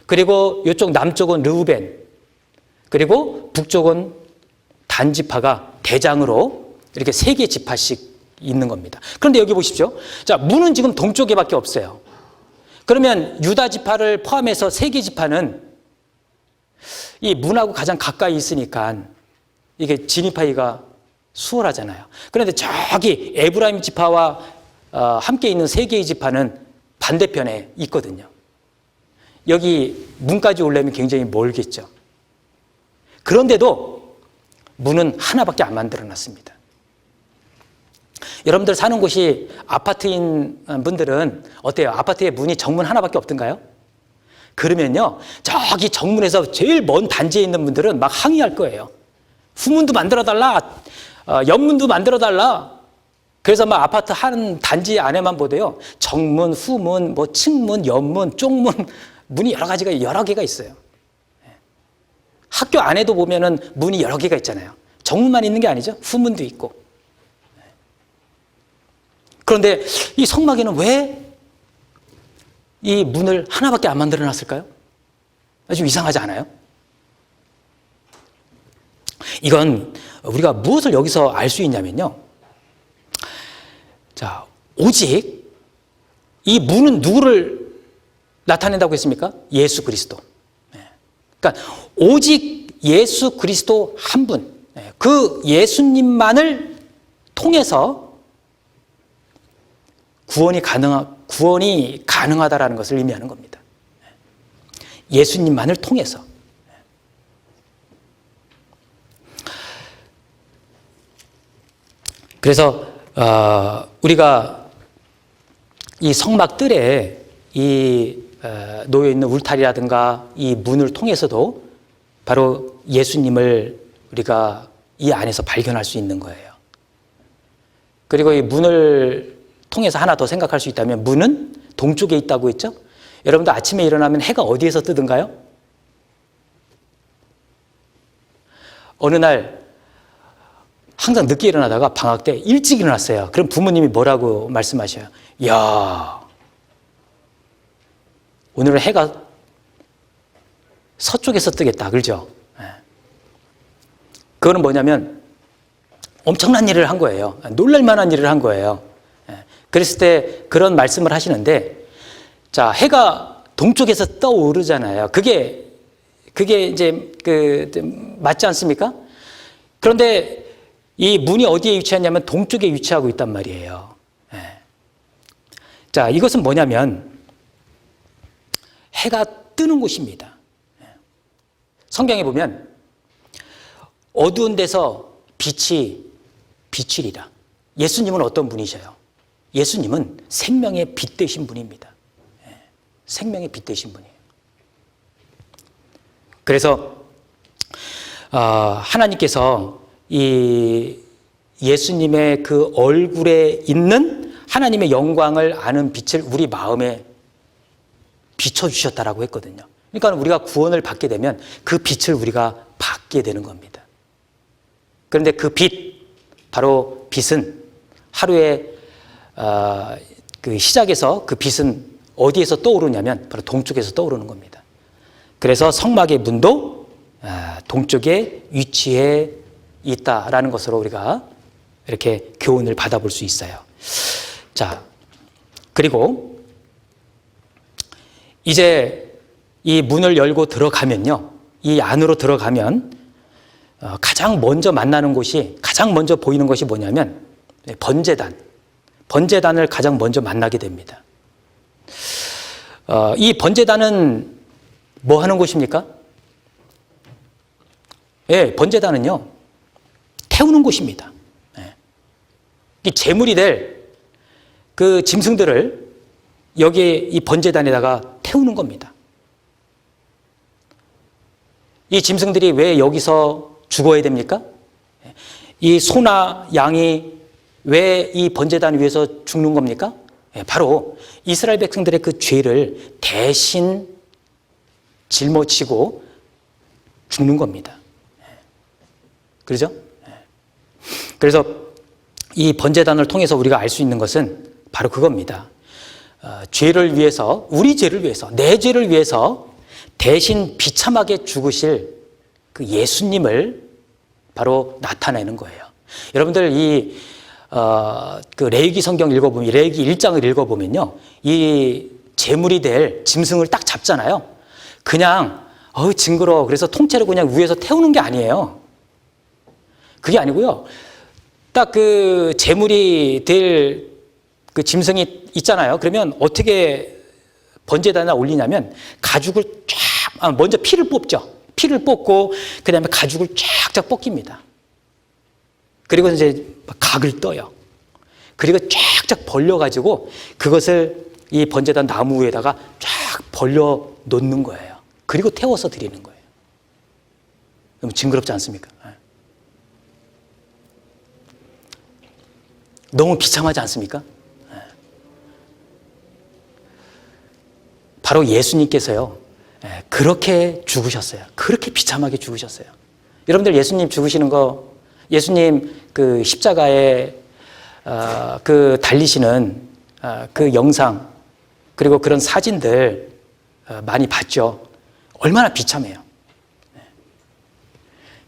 그리고 이쪽 남쪽은 르우벤, 그리고 북쪽은 단 지파가 대장으로 이렇게 3개 지파씩 있는 겁니다. 그런데 여기 보십시오. 자, 문은 지금 동쪽에밖에 없어요. 그러면 유다 지파를 포함해서 3개 지파는 이 문하고 가장 가까이 있으니까 이게 진입하기가 수월하잖아요. 그런데 저기 에브라임 지파와 함께 있는 3개의 지파는 반대편에 있거든요. 여기 문까지 오려면 굉장히 멀겠죠. 그런데도 문은 하나밖에 안 만들어놨습니다. 여러분들 사는 곳이 아파트인 분들은 어때요? 아파트에 문이 정문 하나밖에 없던가요? 그러면요, 저기 정문에서 제일 먼 단지에 있는 분들은 막 항의할 거예요. 후문도 만들어달라, 옆문도 만들어달라. 그래서 막 아파트 한 단지 안에만 보대요. 정문, 후문, 뭐 측문, 옆문, 쪽문, 문이 여러 개가 있어요. 학교 안에도 보면은 문이 여러 개가 있잖아요. 정문만 있는 게 아니죠. 후문도 있고. 그런데 이 성막에는 왜 이 문을 하나밖에 안 만들어 놨을까요? 아주 이상하지 않아요? 이건 우리가 무엇을 여기서 알 수 있냐면요. 자, 오직 이 문은 누구를 나타낸다고 했습니까? 예수 그리스도. 그러니까 오직 예수 그리스도 한 분, 그 예수님만을 통해서 구원이 가능하다라는 것을 의미하는 겁니다. 예수님만을 통해서. 그래서 우리가 이 성막 뜰에 이 놓여 있는 울타리라든가 이 문을 통해서도 바로 예수님을 우리가 이 안에서 발견할 수 있는 거예요. 그리고 이 문을 통해서 하나 더 생각할 수 있다면, 문은 동쪽에 있다고 했죠? 여러분도 아침에 일어나면 해가 어디에서 뜨든가요? 어느 날 항상 늦게 일어나다가 방학 때 일찍 일어났어요. 그럼 부모님이 뭐라고 말씀하셔요? 야, 오늘은 해가 서쪽에서 뜨겠다. 그렇죠? 그거는 뭐냐면 엄청난 일을 한 거예요. 놀랄 만한 일을 한 거예요. 그랬을 때 그런 말씀을 하시는데, 자, 해가 동쪽에서 떠오르잖아요. 그게 이제 맞지 않습니까? 그런데 이 문이 어디에 위치하냐면 동쪽에 위치하고 있단 말이에요. 자, 이것은 뭐냐면 해가 뜨는 곳입니다. 성경에 보면 어두운 데서 빛이 비추리라. 예수님은 어떤 분이셔요? 예수님은 생명의 빛 되신 분입니다. 생명의 빛 되신 분이에요. 그래서 하나님께서 이 예수님의 그 얼굴에 있는 하나님의 영광을 아는 빛을 우리 마음에 비춰주셨다라고 했거든요. 그러니까 우리가 구원을 받게 되면 그 빛을 우리가 받게 되는 겁니다. 그런데 그 빛, 바로 빛은 하루에 그 시작에서 그 빛은 어디에서 떠오르냐면 바로 동쪽에서 떠오르는 겁니다. 그래서 성막의 문도 동쪽에 위치해 있다라는 것으로 우리가 이렇게 교훈을 받아볼 수 있어요. 자, 그리고 이제 이 문을 열고 들어가면요, 이 안으로 들어가면 가장 먼저 만나는 곳이, 가장 먼저 보이는 것이 뭐냐면 번제단을 가장 먼저 만나게 됩니다. 이 번제단은 뭐 하는 곳입니까? 예, 번제단은요, 태우는 곳입니다. 이 제물이 될 그 짐승들을 여기에 이 번제단에다가 태우는 겁니다. 이 짐승들이 왜 여기서 죽어야 됩니까? 이 소나 양이 왜 이 번제단 위에서 죽는 겁니까? 바로 이스라엘 백성들의 그 죄를 대신 짊어지고 죽는 겁니다. 그렇죠? 그래서 이 번제단을 통해서 우리가 알 수 있는 것은 바로 그겁니다. 죄를 위해서, 우리 죄를 위해서, 내 죄를 위해서 대신 비참하게 죽으실 그 예수님을 바로 나타내는 거예요. 여러분들 그 레위기 성경 읽어보면, 레위기 1장을 읽어보면요, 이 제물이 될 짐승을 딱 잡잖아요. 그냥 징그러워, 그래서 통째로 그냥 위에서 태우는 게 아니에요. 그게 아니고요, 딱 그 제물이 될 그 짐승이 있잖아요. 그러면 어떻게 번제단에 올리냐면 가죽을 쫙, 먼저 피를 뽑죠. 피를 뽑고 그 다음에 가죽을 쫙쫙 벗깁니다. 그리고 이제 각을 떠요. 그리고 쫙쫙 벌려가지고 그것을 이 번제단 나무 위에다가 쫙 벌려 놓는 거예요. 그리고 태워서 드리는 거예요. 너무 징그럽지 않습니까? 너무 비참하지 않습니까? 바로 예수님께서요, 그렇게 죽으셨어요. 그렇게 비참하게 죽으셨어요. 여러분들 예수님 죽으시는 거, 예수님 그 십자가에 그 달리시는 그 영상, 그리고 그런 사진들 많이 봤죠. 얼마나 비참해요.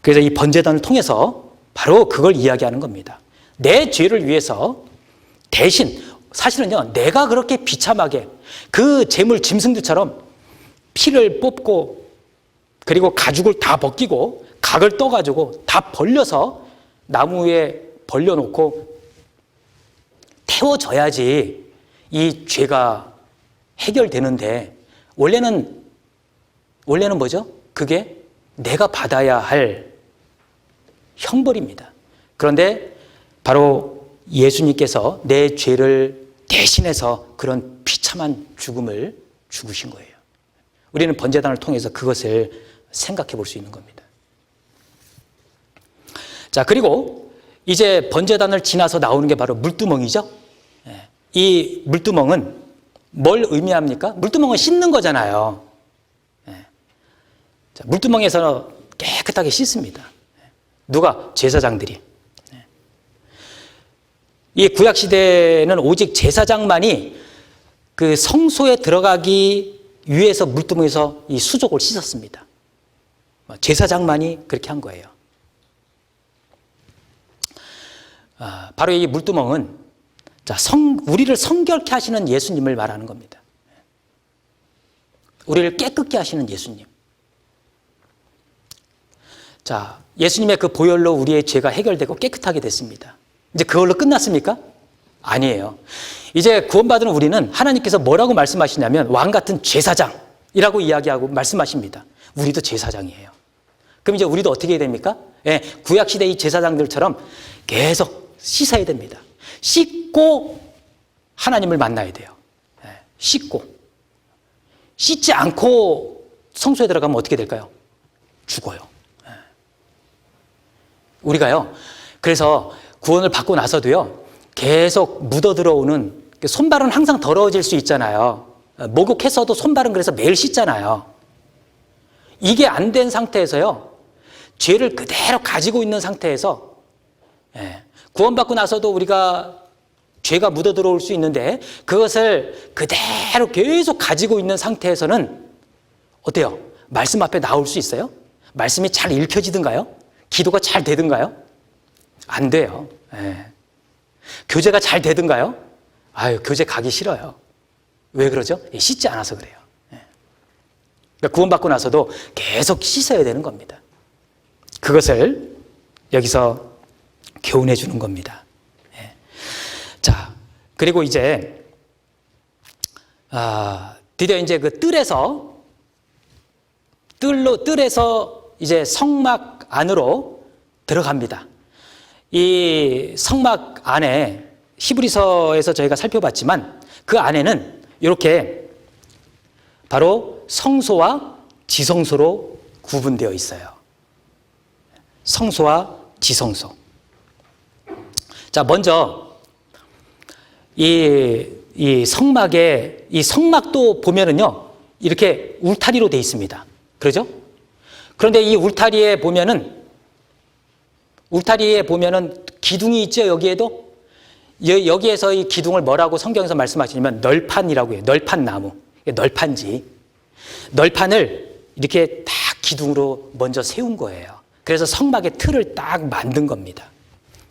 그래서 이 번제단을 통해서 바로 그걸 이야기하는 겁니다. 내 죄를 위해서 대신, 사실은요, 내가 그렇게 비참하게 그 제물 짐승들처럼 피를 뽑고 그리고 가죽을 다 벗기고 각을 떠가지고 다 벌려서 나무 위에 벌려놓고 태워져야지 이 죄가 해결되는데, 원래는 뭐죠? 그게 내가 받아야 할 형벌입니다. 그런데 바로 예수님께서 내 죄를 대신해서 그런 비참한 죽음을 죽으신 거예요. 우리는 번제단을 통해서 그것을 생각해 볼 수 있는 겁니다. 자, 그리고 이제 번제단을 지나서 나오는 게 바로 물두멍이죠. 이 물두멍은 뭘 의미합니까? 물두멍은 씻는 거잖아요. 자, 물두멍에서 깨끗하게 씻습니다. 누가? 제사장들이. 이 구약 시대는 오직 제사장만이 그 성소에 들어가기 위해서 물두멍에서 이 수족을 씻었습니다. 제사장만이 그렇게 한 거예요. 바로 이 물두멍은 우리를 성결케 하시는 예수님을 말하는 겁니다. 우리를 깨끗게 하시는 예수님. 자, 예수님의 그 보혈로 우리의 죄가 해결되고 깨끗하게 됐습니다. 이제 그걸로 끝났습니까? 아니에요. 이제 구원받은 우리는 하나님께서 뭐라고 말씀하시냐면 왕 같은 제사장이라고 이야기하고 말씀하십니다. 우리도 제사장이에요. 그럼 이제 우리도 어떻게 해야 됩니까? 예, 구약시대 이 제사장들처럼 계속 씻어야 됩니다. 씻고 하나님을 만나야 돼요. 예, 씻고. 씻지 않고 성소에 들어가면 어떻게 될까요? 죽어요. 예. 우리가요, 그래서 구원을 받고 나서도요, 계속 묻어 들어오는, 손발은 항상 더러워질 수 있잖아요. 목욕했어도 손발은 그래서 매일 씻잖아요. 이게 안 된 상태에서요, 죄를 그대로 가지고 있는 상태에서, 구원받고 나서도 우리가 죄가 묻어 들어올 수 있는데, 그것을 그대로 계속 가지고 있는 상태에서는 어때요? 말씀 앞에 나올 수 있어요? 말씀이 잘 읽혀지든가요? 기도가 잘 되든가요? 안 돼요. 교제가 잘 되든가요? 교제 가기 싫어요. 왜 그러죠? 씻지 않아서 그래요. 그러니까 구원받고 나서도 계속 씻어야 되는 겁니다. 그것을 여기서 교훈해 주는 겁니다. 자, 그리고 이제 드디어 이제 그 뜰에서 이제 성막 안으로 들어갑니다. 이 성막 안에 히브리서에서 저희가 살펴봤지만 그 안에는 이렇게 바로 성소와 지성소로 구분되어 있어요. 성소와 지성소. 자, 먼저 이 성막도 보면은요, 이렇게 울타리로 되어 있습니다. 그러죠? 그런데 이 울타리에 보면은 기둥이 있죠, 여기에도? 여기에서 이 기둥을 뭐라고 성경에서 말씀하시냐면 널판이라고 해요. 널판 나무. 널판지. 널판을 이렇게 딱 기둥으로 먼저 세운 거예요. 그래서 성막의 틀을 딱 만든 겁니다.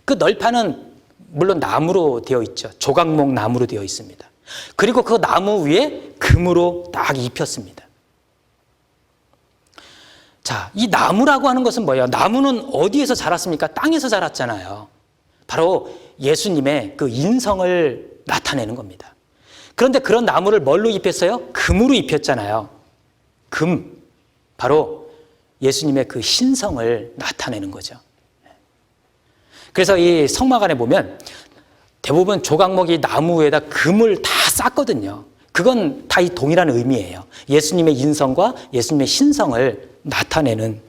그 널판은 물론 나무로 되어 있죠. 조각목 나무로 되어 있습니다. 그리고 그 나무 위에 금으로 딱 입혔습니다. 자, 이 나무라고 하는 것은 뭐예요? 나무는 어디에서 자랐습니까? 땅에서 자랐잖아요. 바로 예수님의 그 인성을 나타내는 겁니다. 그런데 그런 나무를 뭘로 입혔어요? 금으로 입혔잖아요. 금, 바로 예수님의 그 신성을 나타내는 거죠. 그래서 이 성막 안에 보면 대부분 조각목이 나무 위에다 금을 다 쌌거든요. 그건 다 이 동일한 의미예요. 예수님의 인성과 예수님의 신성을 나타내는.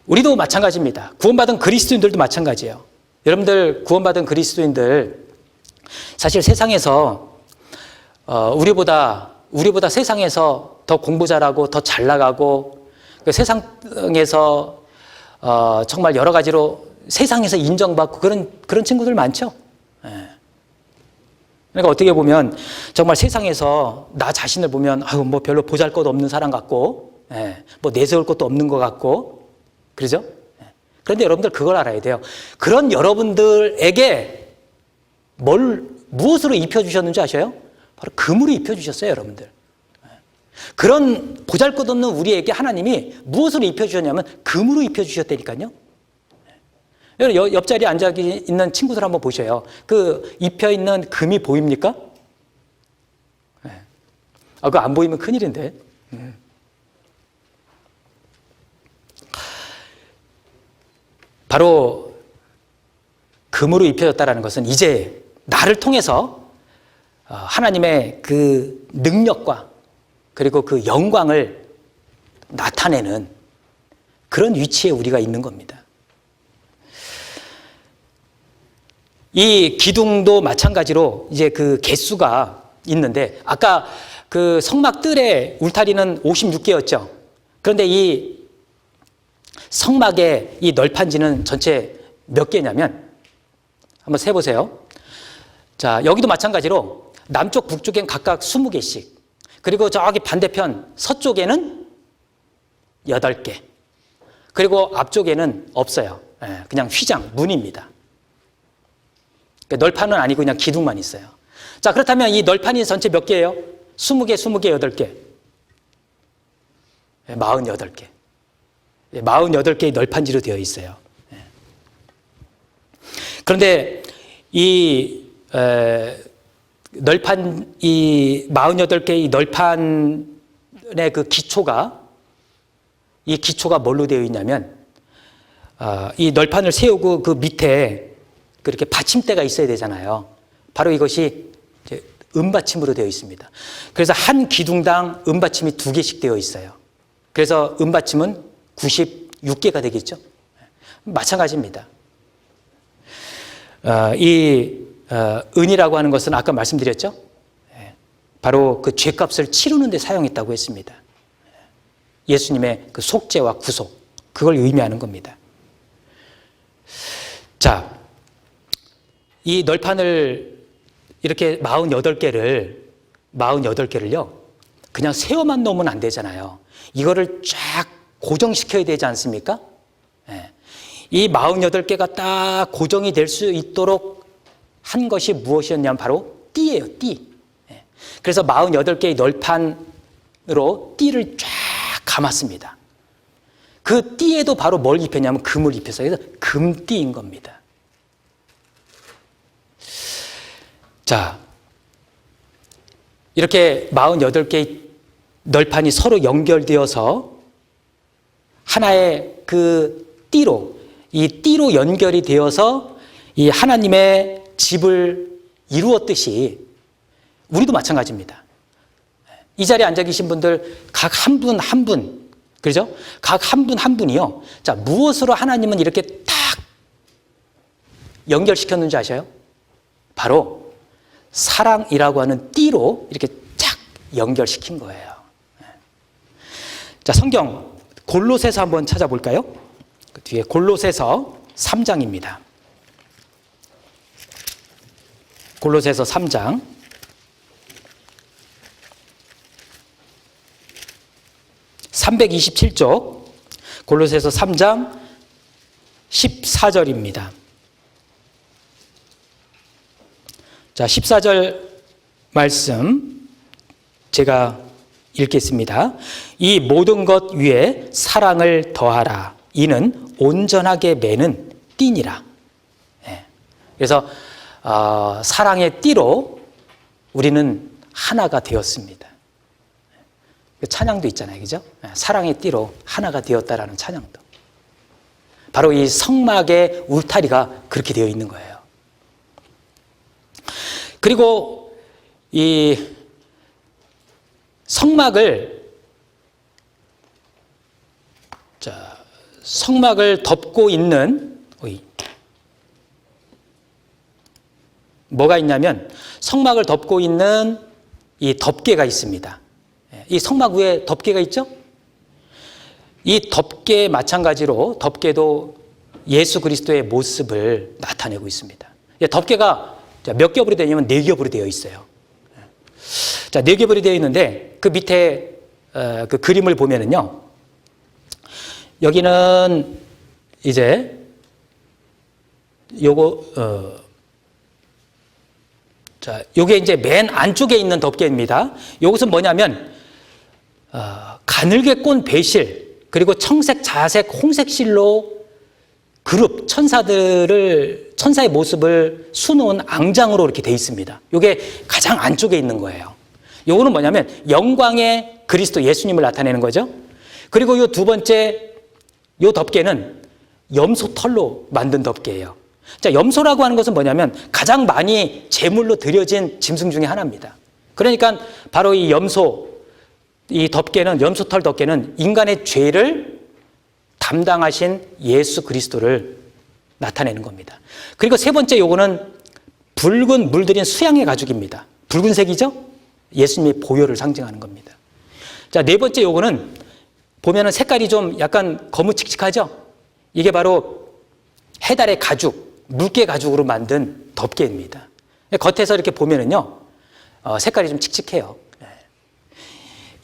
우리도 마찬가지입니다. 구원받은 그리스도인들도 마찬가지예요. 여러분들 구원받은 그리스도인들 사실 세상에서 우리보다 세상에서 더 공부 잘하고 더 잘 나가고 세상에서 정말 여러 가지로 세상에서 인정받고 그런 친구들 많죠. 그러니까 어떻게 보면 정말 세상에서 나 자신을 보면 뭐 별로 보잘것 없는 사람 같고, 뭐 내세울 것도 없는 것 같고, 그러죠? 그런데 여러분들 그걸 알아야 돼요. 그런 여러분들에게 무엇으로 입혀주셨는지 아셔요? 바로 금으로 입혀주셨어요, 여러분들. 그런 보잘것없는 우리에게 하나님이 무엇으로 입혀주셨냐면 금으로 입혀주셨다니까요. 옆자리에 앉아 있는 친구들 한번 보셔요. 그 입혀있는 금이 보입니까? 그거 안 보이면 큰일인데. 바로 금으로 입혀졌다는 것은 이제 나를 통해서 하나님의 그 능력과 그리고 그 영광을 나타내는 그런 위치에 우리가 있는 겁니다. 이 기둥도 마찬가지로 이제 그 개수가 있는데 아까 그 성막 뜰의 울타리는 56개였죠. 그런데 이 성막의 이 널판지는 전체 몇 개냐면 한번 세보세요. 자, 여기도 마찬가지로 남쪽, 북쪽엔 각각 20개씩. 그리고 저기 반대편 서쪽에는 8개. 그리고 앞쪽에는 없어요. 그냥 휘장, 문입니다. 널판은 아니고 그냥 기둥만 있어요. 자, 그렇다면 이 널판이 전체 몇 개예요? 20개, 20개, 8개. 48개. 48개의 널판지로 되어 있어요. 그런데 이 널판, 이 48개의 널판의 그 기초가, 이 기초가 뭘로 되어 있냐면, 이 널판을 세우고 그 밑에 그렇게 받침대가 있어야 되잖아요. 바로 이것이 이제 은받침으로 되어 있습니다. 그래서 한 기둥당 은받침이 2개씩 되어 있어요. 그래서 은받침은 96개가 되겠죠. 마찬가지입니다. 은이라고 하는 것은 아까 말씀드렸죠. 바로 그 죄값을 치르는 데 사용했다고 했습니다. 예수님의 그 속죄와 구속, 그걸 의미하는 겁니다. 자, 이 널판을 이렇게 48개를요, 그냥 세워만 놓으면 안 되잖아요. 이거를 쫙 고정시켜야 되지 않습니까? 이 48개가 딱 고정이 될 수 있도록 한 것이 무엇이었냐면 바로 띠예요, 띠. 그래서 48개의 널판으로 띠를 쫙 감았습니다. 그 띠에도 바로 뭘 입혔냐면 금을 입혔어요. 그래서 금띠인 겁니다. 자, 이렇게 48개의 널판이 서로 연결되어서 하나의 그 띠로, 이 띠로 연결이 되어서 이 하나님의 집을 이루었듯이 우리도 마찬가지입니다. 이 자리에 앉아 계신 분들 각 한 분 한 분, 그죠? 각 한 분 한 분이요. 자, 무엇으로 하나님은 이렇게 탁 연결시켰는지 아셔요? 바로 사랑이라고 하는 띠로 이렇게 쫙 연결시킨 거예요. 자, 성경 골로새서 한번 찾아볼까요? 그 뒤에 골로새서 3장입니다. 골로새서 3장 327쪽 골로새서 3장 14절입니다. 자, 14절 말씀 제가 읽겠습니다. 이 모든 것 위에 사랑을 더하라. 이는 온전하게 매는 띠니라. 그래서 사랑의 띠로 우리는 하나가 되었습니다. 찬양도 있잖아요, 그죠? 사랑의 띠로 하나가 되었다라는 찬양도. 바로 이 성막의 울타리가 그렇게 되어 있는 거예요. 그리고 이 성막을 덮고 있는 뭐가 있냐면 성막을 덮고 있는 이 덮개가 있습니다. 이 성막 위에 덮개가 있죠? 이 덮개 마찬가지로 덮개도 예수 그리스도의 모습을 나타내고 있습니다. 덮개가 몇 겹으로 되어 있냐면 4겹으로 되어 있어요. 자, 4겹으로 되어 있는데 그 밑에 그 그림을 보면은요, 여기는 이제 요게 이제 맨 안쪽에 있는 덮개입니다. 요것은 뭐냐면 가늘게 꼰 배실, 그리고 청색, 자색, 홍색 실로 그룹 천사의 모습을 수놓은 앙장으로 이렇게 돼 있습니다. 요게 가장 안쪽에 있는 거예요. 요거는 뭐냐면 영광의 그리스도 예수님을 나타내는 거죠. 그리고 요 두 번째 요 덮개는 염소 털로 만든 덮개예요. 자, 염소라고 하는 것은 뭐냐면 가장 많이 제물로 드려진 짐승 중에 하나입니다. 그러니까 바로 이 염소, 이 덮개는, 염소털 덮개는 인간의 죄를 담당하신 예수 그리스도를 나타내는 겁니다. 그리고 세 번째 요거는 붉은 물들인 수양의 가죽입니다. 붉은색이죠? 예수님의 보혈을 상징하는 겁니다. 자, 네 번째 요거는 보면은 색깔이 좀 약간 거무칙칙하죠? 이게 바로 해달의 가죽, 물개 가죽으로 만든 덮개입니다. 겉에서 이렇게 보면은요, 색깔이 좀 칙칙해요.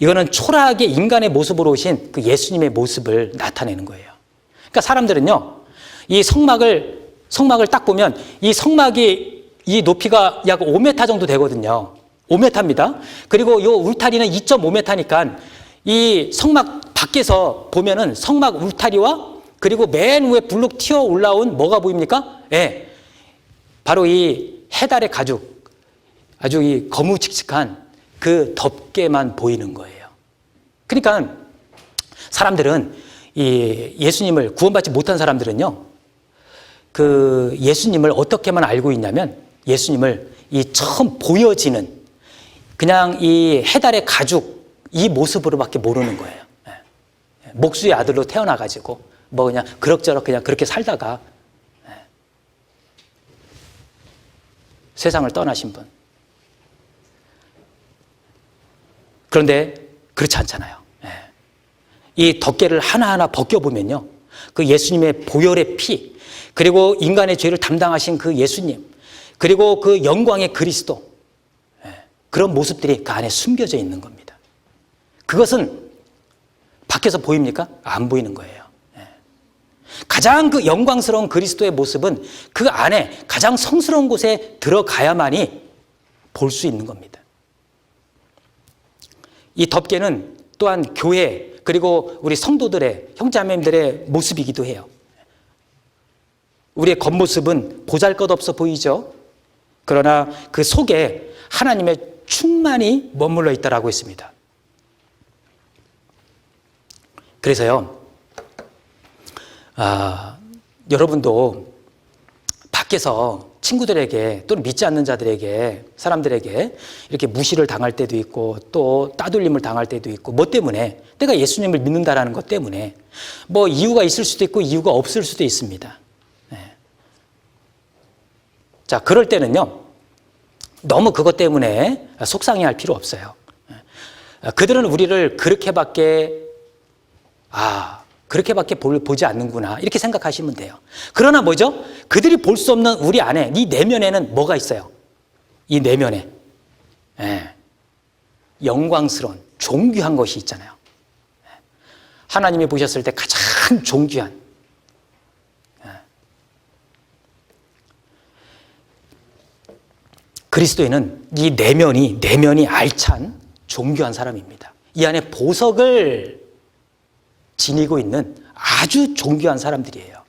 이거는 초라하게 인간의 모습으로 오신 그 예수님의 모습을 나타내는 거예요. 그러니까 사람들은요, 이 성막을 딱 보면 이 성막이 이 높이가 약 5m 정도 되거든요. 5m입니다. 그리고 이 울타리는 2.5m니까 이 성막 밖에서 보면은 성막 울타리와 그리고 맨 위에 불룩 튀어 올라온 뭐가 보입니까? 예. 바로 이 해달의 가죽, 아주 이 거무칙칙한 그 덮개만 보이는 거예요. 그러니까 사람들은 이 예수님을 구원받지 못한 사람들은요, 그 예수님을 어떻게만 알고 있냐면 예수님을 이 처음 보여지는 그냥 이 해달의 가죽 이 모습으로밖에 모르는 거예요. 목수의 아들로 태어나가지고 뭐 그냥 그럭저럭 그냥 그렇게 살다가 세상을 떠나신 분. 그런데 그렇지 않잖아요. 이 덮개를 하나하나 벗겨보면요, 그 예수님의 보혈의 피, 그리고 인간의 죄를 담당하신 그 예수님, 그리고 그 영광의 그리스도, 그런 모습들이 그 안에 숨겨져 있는 겁니다. 그것은 밖에서 보입니까? 안 보이는 거예요. 가장 그 영광스러운 그리스도의 모습은 그 안에 가장 성스러운 곳에 들어가야만이 볼 수 있는 겁니다. 이 덮개는 또한 교회 그리고 우리 성도들의 형제자매님들의 모습이기도 해요. 우리의 겉모습은 보잘것없어 보이죠. 그러나 그 속에 하나님의 충만이 머물러 있다라고 했습니다. 그래서요, 여러분도 밖에서 친구들에게 또는 믿지 않는 자들에게, 사람들에게 이렇게 무시를 당할 때도 있고 또 따돌림을 당할 때도 있고, 뭐 때문에? 내가 예수님을 믿는다라는 것 때문에. 뭐 이유가 있을 수도 있고 이유가 없을 수도 있습니다. 자, 그럴 때는요, 너무 그것 때문에 속상해할 필요 없어요. 그들은 우리를 그렇게밖에 보지 않는구나, 이렇게 생각하시면 돼요. 그러나 뭐죠? 그들이 볼 수 없는 우리 안에, 이 내면에는 뭐가 있어요? 이 내면에 영광스러운 존귀한 것이 있잖아요. 하나님이 보셨을 때 가장 존귀한, 그리스도인은 이 내면이 알찬 존귀한 사람입니다. 이 안에 보석을 지니고 있는 아주 존귀한 사람들이에요.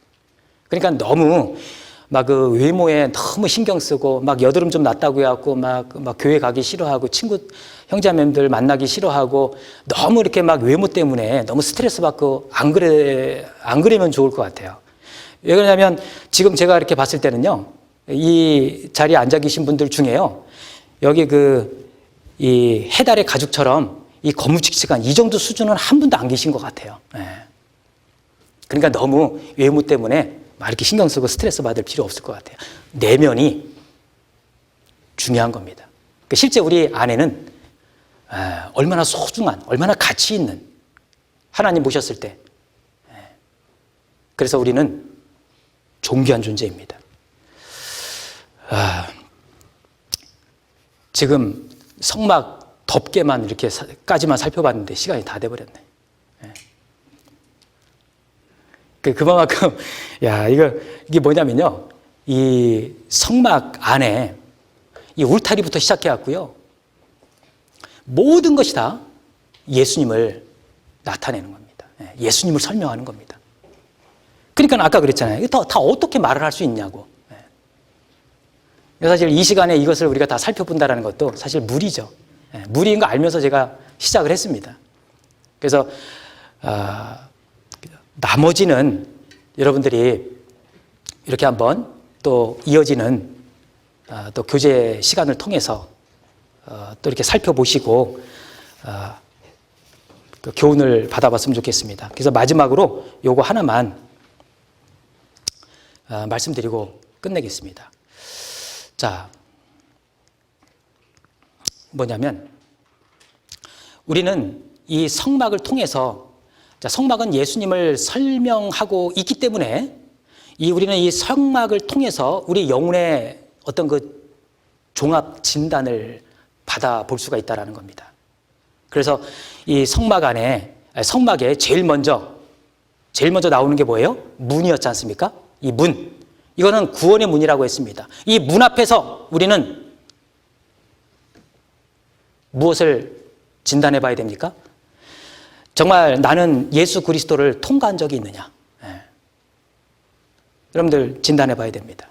그러니까 너무 막 그 외모에 너무 신경 쓰고 막 여드름 좀 났다고 해갖고 막 교회 가기 싫어하고 친구 형제자매들 만나기 싫어하고 너무 이렇게 막 외모 때문에 너무 스트레스 받고 안 그러면 좋을 것 같아요. 왜 그러냐면 지금 제가 이렇게 봤을 때는요, 이 자리에 앉아 계신 분들 중에요, 여기 이 해달의 가죽처럼 이 거무칙칙한 이 정도 수준은 한 분도 안 계신 것 같아요. 그러니까 너무 외모 때문에 막 이렇게 신경 쓰고 스트레스 받을 필요 없을 것 같아요. 내면이 중요한 겁니다. 실제 우리 안에는 얼마나 소중한, 얼마나 가치 있는, 하나님 보셨을 때, 그래서 우리는 존귀한 존재입니다. 지금 성막 덮개만 이렇게까지만 살펴봤는데 시간이 다 돼버렸네. 그만큼, 이게 뭐냐면요, 이 성막 안에 이 울타리부터 시작해갖고요, 모든 것이 다 예수님을 나타내는 겁니다. 예수님을 설명하는 겁니다. 그러니까 아까 그랬잖아요. 다 어떻게 말을 할 수 있냐고. 사실 이 시간에 이것을 우리가 다 살펴본다는 것도 사실 무리죠. 무리인 거 알면서 제가 시작을 했습니다. 그래서 나머지는 여러분들이 이렇게 한번 또 이어지는 또 교제 시간을 통해서 또 이렇게 살펴보시고 그 교훈을 받아봤으면 좋겠습니다. 그래서 마지막으로 요거 하나만 말씀드리고 끝내겠습니다. 자, 뭐냐면 우리는 이 성막을 통해서, 성막은 예수님을 설명하고 있기 때문에 우리는 이 성막을 통해서 우리 영혼의 어떤 그 종합 진단을 받아볼 수가 있다는 겁니다. 그래서 이 성막에 제일 먼저 나오는 게 뭐예요? 문이었지 않습니까? 이 문. 이거는 구원의 문이라고 했습니다. 이 문 앞에서 우리는 무엇을 진단해 봐야 됩니까? 정말 나는 예수 그리스도를 통과한 적이 있느냐? 여러분들 진단해 봐야 됩니다.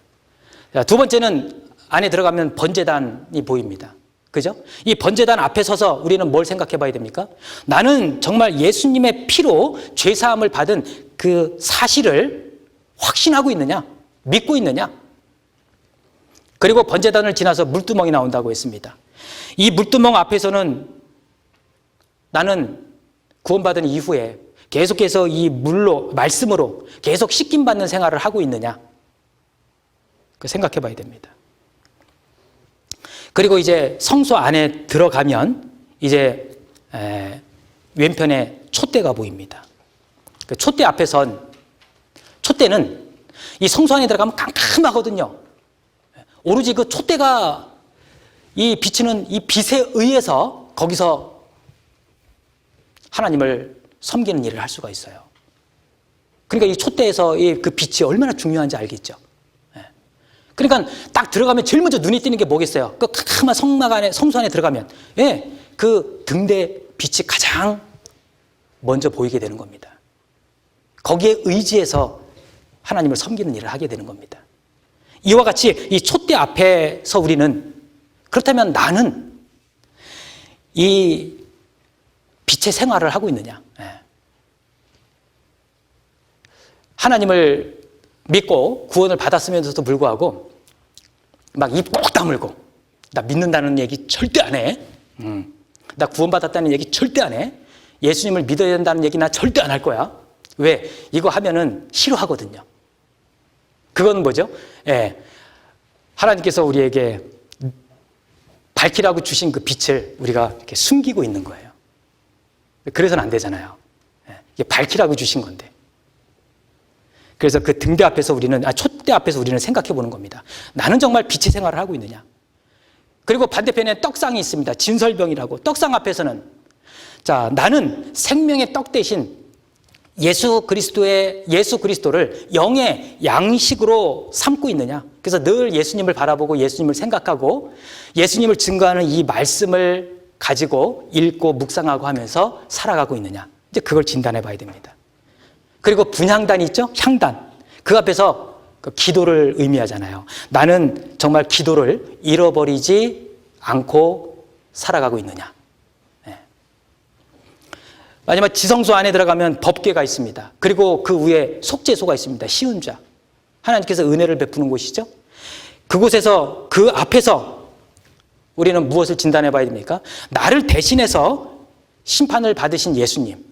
두 번째는 안에 들어가면 번제단이 보입니다. 그죠? 이 번제단 앞에 서서 우리는 뭘 생각해 봐야 됩니까? 나는 정말 예수님의 피로 죄사함을 받은 그 사실을 확신하고 있느냐? 믿고 있느냐? 그리고 번제단을 지나서 물두멍이 나온다고 했습니다. 이 물두멍 앞에서는 나는 구원받은 이후에 계속해서 이 물로, 말씀으로 계속 씻김받는 생활을 하고 있느냐? 생각해 봐야 됩니다. 그리고 이제 성소 안에 들어가면 이제 왼편에 촛대가 보입니다. 그 촛대 촛대는 이 성소 안에 들어가면 깜깜하거든요. 오로지 그 촛대가 이 비치는 이 빛에 의해서 거기서 하나님을 섬기는 일을 할 수가 있어요. 그러니까 이 촛대에서 그 빛이 얼마나 중요한지 알겠죠. 그러니까 딱 들어가면 제일 먼저 눈에 띄는 게 뭐겠어요? 그 캄캄한 성소 안에 들어가면 그 등대 빛이 가장 먼저 보이게 되는 겁니다. 거기에 의지해서 하나님을 섬기는 일을 하게 되는 겁니다. 이와 같이 이 촛대 앞에서 우리는, 그렇다면 나는 이 빛의 생활을 하고 있느냐? 하나님을 믿고 구원을 받았으면서도 불구하고 막 입 꼭 다물고 나 믿는다는 얘기 절대 안 해. 나 구원받았다는 얘기 절대 안 해. 예수님을 믿어야 된다는 얘기 나 절대 안 할 거야. 왜? 이거 하면은 싫어하거든요. 그건 뭐죠? 하나님께서 우리에게 밝히라고 주신 그 빛을 우리가 이렇게 숨기고 있는 거예요. 그래서는 안 되잖아요. 이게 밝히라고 주신 건데. 그래서 그 등대 앞에서 촛대 앞에서 우리는 생각해 보는 겁니다. 나는 정말 빛의 생활을 하고 있느냐? 그리고 반대편에 떡상이 있습니다. 진설병이라고. 떡상 앞에서는 나는 생명의 떡 대신 예수 그리스도를 영의 양식으로 삼고 있느냐? 그래서 늘 예수님을 바라보고 예수님을 생각하고 예수님을 증거하는 이 말씀을 가지고 읽고 묵상하고 하면서 살아가고 있느냐? 이제 그걸 진단해 봐야 됩니다. 그리고 분향단이 있죠? 향단. 그 앞에서 그 기도를 의미하잖아요. 나는 정말 기도를 잃어버리지 않고 살아가고 있느냐? 마지막 지성소 안에 들어가면 법궤가 있습니다. 그리고 그 위에 속죄소가 있습니다. 시운자. 하나님께서 은혜를 베푸는 곳이죠. 그곳에서, 그 앞에서 우리는 무엇을 진단해 봐야 됩니까? 나를 대신해서 심판을 받으신 예수님.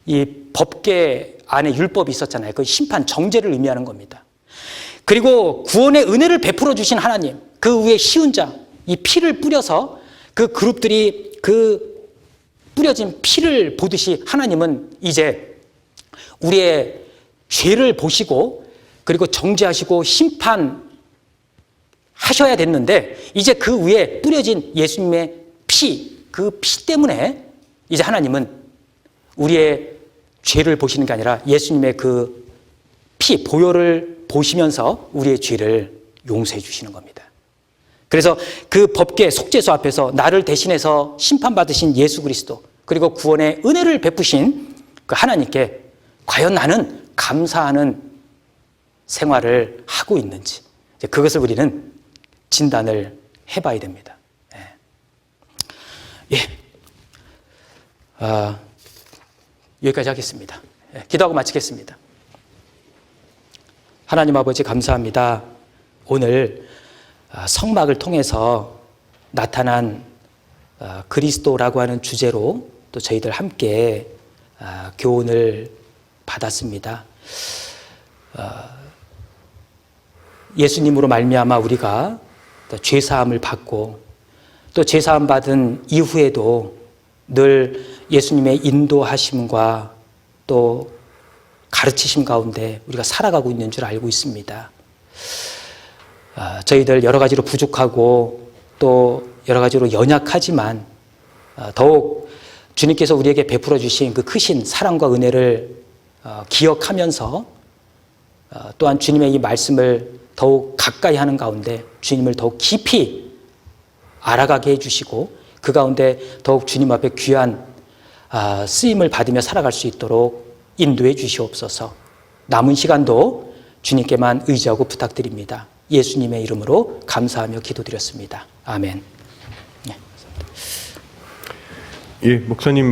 이 법궤 안에 율법이 있었잖아요. 그 심판, 정죄를 의미하는 겁니다. 그리고 구원의 은혜를 베풀어 주신 하나님, 그 위에 시운자, 이 피를 뿌려서 그 그룹들이 그 뿌려진 피를 보듯이 하나님은 이제 우리의 죄를 보시고 그리고 정죄하시고 심판하셔야 됐는데 이제 그 위에 뿌려진 예수님의 피, 그 피 때문에 이제 하나님은 우리의 죄를 보시는 게 아니라 예수님의 그 피, 보혈을 보시면서 우리의 죄를 용서해 주시는 겁니다. 그래서 그 법궤 속죄소 앞에서 나를 대신해서 심판받으신 예수 그리스도, 그리고 구원의 은혜를 베푸신 그 하나님께 과연 나는 감사하는 생활을 하고 있는지, 그것을 우리는 진단을 해봐야 됩니다. 여기까지 하겠습니다. 기도하고 마치겠습니다. 하나님 아버지 감사합니다. 오늘 성막을 통해서 나타난 그리스도라고 하는 주제로 또 저희들 함께 교훈을 받았습니다. 예수님으로 말미암아 우리가 죄사함을 받고 또 죄사함 받은 이후에도 늘 예수님의 인도하심과 또 가르치심 가운데 우리가 살아가고 있는 줄 알고 있습니다. 저희들 여러 가지로 부족하고 또 여러 가지로 연약하지만 더욱 주님께서 우리에게 베풀어 주신 그 크신 사랑과 은혜를 기억하면서 또한 주님의 이 말씀을 더욱 가까이 하는 가운데 주님을 더욱 깊이 알아가게 해주시고 그 가운데 더욱 주님 앞에 귀한 쓰임을 받으며 살아갈 수 있도록 인도해 주시옵소서. 남은 시간도 주님께만 의지하고 부탁드립니다. 예수님의 이름으로 감사하며 기도드렸습니다. 아멘. 예, 목사님